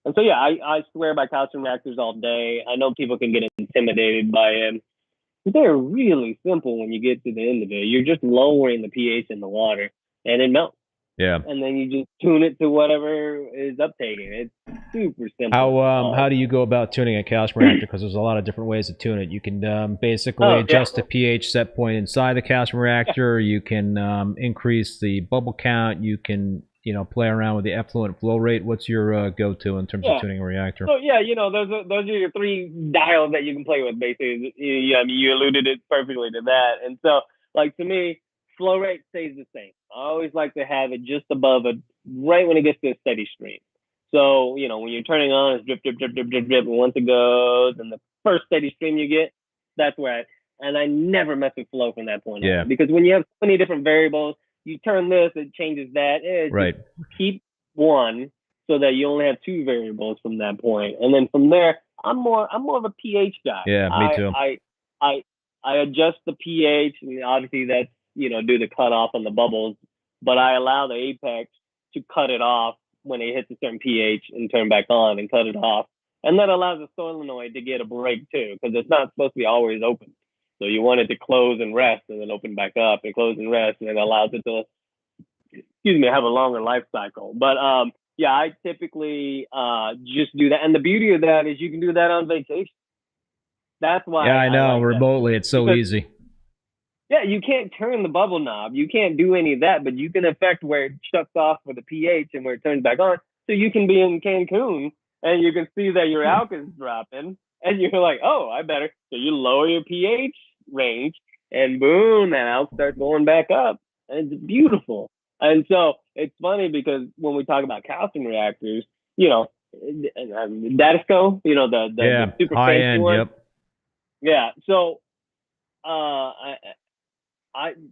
And so, yeah, I swear by calcium reactors all day. I know people can get intimidated by them. They're really simple when you get to the end of it. You're just lowering the pH in the water, and it melts. Yeah. And then you just tune it to whatever is uptaking. It's super simple. How do you go about tuning a calcium reactor? Because there's a lot of different ways to tune it. You can basically adjust the pH set point inside the calcium reactor. You can increase the bubble count. You can play around with the effluent flow rate. What's your go-to in terms of tuning a reactor? So yeah, those are your 3 dials that you can play with. Basically, you alluded it perfectly to that. And so, like, to me, flow rate stays the same. I always like to have it just above it, right when it gets to a steady stream. So when you're turning on, it's drip, drip, drip, drip, drip, drip. And once it goes, and the first steady stream you get, that's where and I never mess with flow from that point on, because when you have so many different variables, you turn this, it changes that. Right. Keep one so that you only have 2 variables from that point, and then from there, I'm more of a pH guy. Yeah, me too. I adjust the pH, and obviously that's do the cutoff on the bubbles, but I allow the apex to cut it off when it hits a certain pH and turn back on and cut it off, and that allows the solenoid to get a break too, because it's not supposed to be always open. So you want it to close and rest, and then open back up and close and rest, and it allows it to, have a longer life cycle. But yeah, I typically just do that. And the beauty of that is you can do that on vacation. That's why. Yeah, I know. Remotely, it's so easy. Yeah, you can't turn the bubble knob. You can't do any of that, but you can affect where it shuts off for the pH and where it turns back on. So you can be in Cancun, and you can see that your alk is dropping, and you're like, oh, I better. So you lower your pH range, and boom, that alk starts going back up. And it's beautiful. And so it's funny because when we talk about calcium reactors, Datasco, the super high fancy end, one. yep. Yeah. So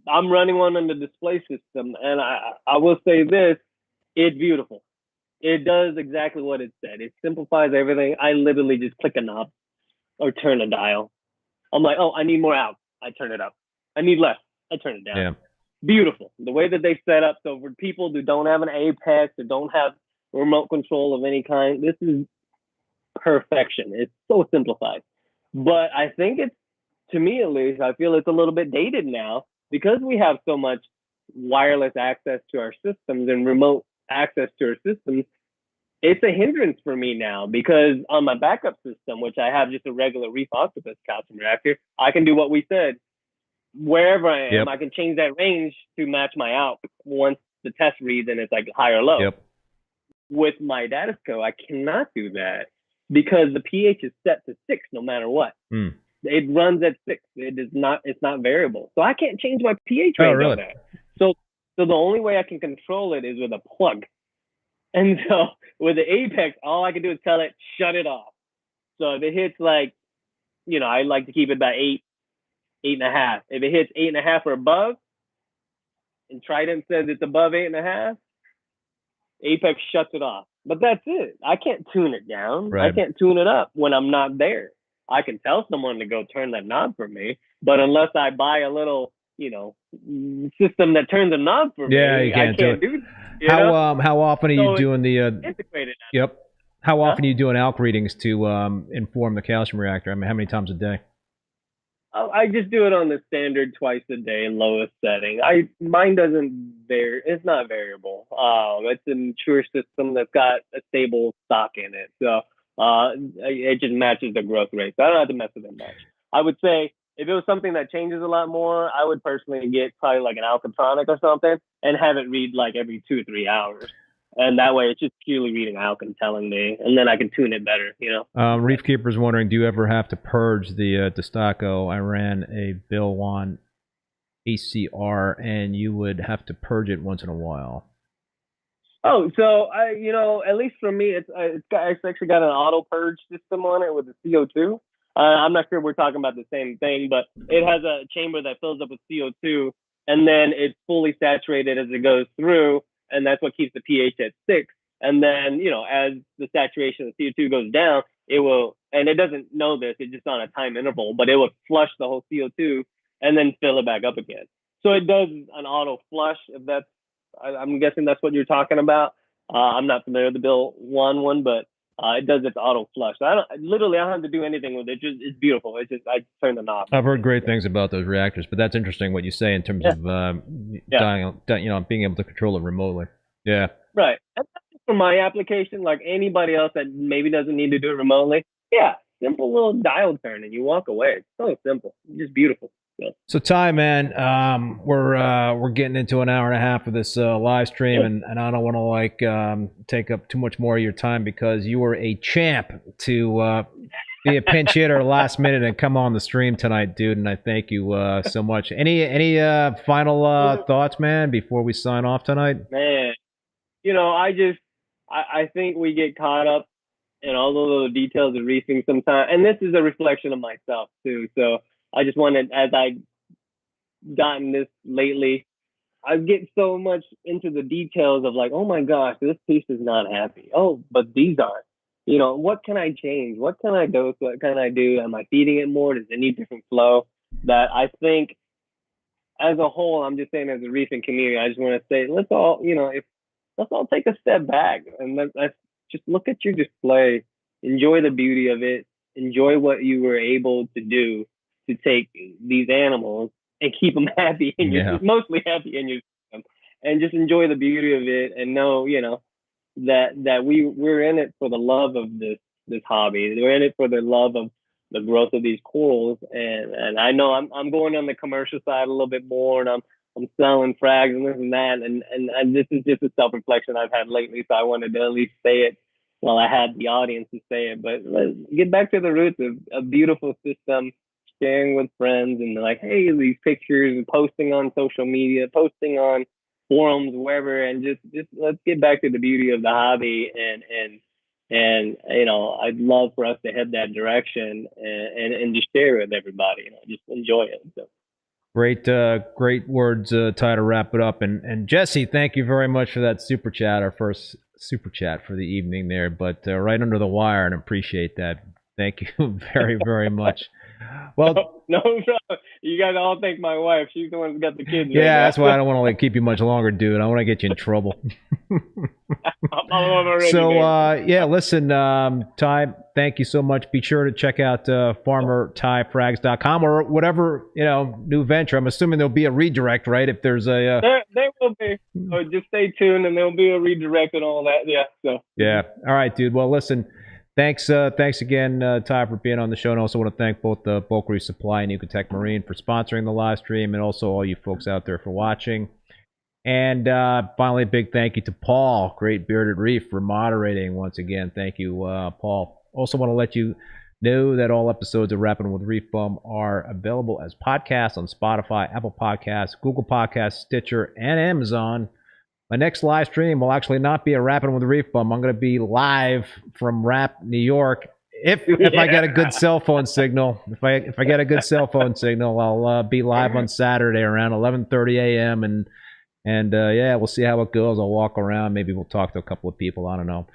I'm running one on the display system, and I will say this: it's beautiful. It does exactly what it said. It simplifies everything. I literally just click a knob or turn a dial. I'm like, oh, I need more out. I turn it up. I need less. I turn it down. Yeah. Beautiful. The way that they set up. So for people who don't have an Apex or don't have remote control of any kind, this is perfection. It's so simplified. But I think it's, to me at least, I feel it's a little bit dated now because we have so much wireless access to our systems and remote access to our systems. It's a hindrance for me now because on my backup system, which I have just a regular Reef Octopus calcium reactor, I can do what we said. Wherever I am, Yep. I can change that range to match my out once the test reads and it's like high or low. Yep. With my Datasco, I cannot do that because the pH is set to 6 no matter what. Hmm. It runs at 6. It's not variable. So I can't change my pH range really? on that. So the only way I can control it is with a plug. And so with the Apex, all I can do is tell it, shut it off. So if it hits like, I like to keep it about 8, 8.5. If it hits 8.5 or above, and Trident says it's above 8.5, Apex shuts it off. But that's it. I can't tune it down. Right. I can't tune it up when I'm not there. I can tell someone to go turn that knob for me, but unless I buy a little, system that turns a knob for Yeah, me, you can't I can't do it. do How often are you So doing the? integrated. Yep. How often are you doing ALK readings to inform the calcium reactor? I mean, how many times a day? I just do it on the standard twice a day in lowest setting. Mine doesn't vary. It's not variable. It's a mature system that's got a stable stock in it, so it just matches the growth rate. So I don't have to mess with it much. I would say if it was something that changes a lot more, I would personally get probably like an Alcatronic or something and have it read like every 2 or 3 hours. And that way it's just purely reading Alk and telling me, and then I can tune it better, Reef Keeper's wondering, do you ever have to purge the Destaco? I ran a Bill 1 ACR, and you would have to purge it once in a while. Oh, so at least for me, it's actually got an auto purge system on it with the CO2. I'm not sure we're talking about the same thing, but it has a chamber that fills up with CO2, and then it's fully saturated as it goes through, and that's what keeps the pH at 6. And then, as the saturation of CO2 goes down, it will, and it doesn't know this, it's just on a time interval, but it will flush the whole CO2 and then fill it back up again. So it does an auto flush, if that's, I'm guessing that's what you're talking about. I'm not familiar with the Bill 1 one, but it does its auto flush. So I don't have to do anything with it. It's beautiful. It's just, I turn the knob. I've heard great things about those reactors, but that's interesting what you say in terms of being able to control it remotely. Yeah. Right. And that's for my application, like anybody else that maybe doesn't need to do it remotely. Yeah. Simple little dial turn and you walk away. It's so simple. It's just beautiful. So Ty, man, we're getting into an hour and a half of this live stream, and I don't want to take up too much more of your time because you were a champ to be a pinch hitter last minute and come on the stream tonight, dude. And I thank you so much. Any final thoughts, man, before we sign off tonight? Man, I think we get caught up in all the little details of reefing sometimes, and this is a reflection of myself too. So I just wanted, as I gotten this lately, I get so much into the details of like, oh my gosh, this piece is not happy. Oh, but these are. What can I change? What can I dose? What can I do? Am I feeding it more? Does it need different flow? That I think, as a whole, I'm just saying as a reefing community, I just want to say, let's all take a step back and let's just look at your display, enjoy the beauty of it, enjoy what you were able to do to take these animals and keep them happy and mostly happy in your system, and just enjoy the beauty of it and know, that we're in it for the love of this hobby. We're in it for the love of the growth of these corals. And I know I'm going on the commercial side a little bit more, and I'm selling frags and this and that. And this is just a self-reflection I've had lately. So I wanted to at least say it while I had the audience to say it. But let's get back to the roots of a beautiful system, sharing with friends and like, hey, these pictures and posting on social media, posting on forums, wherever, and just let's get back to the beauty of the hobby and I'd love for us to head that direction and just share it with everybody, just enjoy it. So. Great words, Ty, to wrap it up. And Jesse, thank you very much for that super chat, our first super chat for the evening there, but right under the wire, and appreciate that. Thank you very, very much. Well, no, you guys all thank my wife. She's the one who's got the kids. Yeah, right that's why I don't want to keep you much longer, dude. I want to get you in trouble. So, yeah, listen, Ty, thank you so much. Be sure to check out farmertyfrags.com or whatever, new venture. I'm assuming there'll be a redirect, right? If there's a... There will be. So just stay tuned, and there'll be a redirect and all that. Yeah. So. Yeah. All right, dude. Well, listen, thanks again, Ty, for being on the show. And also want to thank both the Bulk Reef Supply and Ecotech Marine for sponsoring the live stream, and also all you folks out there for watching. And finally, a big thank you to Paul, Great Bearded Reef, for moderating once again. Thank you, Paul. Also want to let you know that all episodes of Rappin' with ReefBum are available as podcasts on Spotify, Apple Podcasts, Google Podcasts, Stitcher, and Amazon. My next live stream will actually not be a Rappin' with ReefBum. I'm going to be live from New York. If I get a good cell phone signal, if I get a good cell phone signal, I'll be live on Saturday around 11:30 a.m. And yeah, we'll see how it goes. I'll walk around. Maybe we'll talk to a couple of people. I don't know.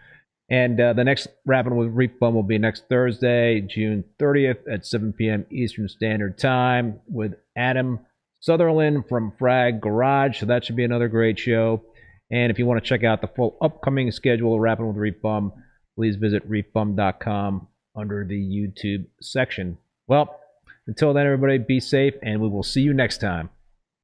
And the next Rappin' with ReefBum will be next Thursday, June 30th at 7 p.m. Eastern Standard Time with Adam Sutherland from Frag Garage. So that should be another great show. And if you want to check out the full upcoming schedule of Rappin' with ReefBum, please visit reefbum.com under the YouTube section. Well, until then, everybody, be safe, and we will see you next time.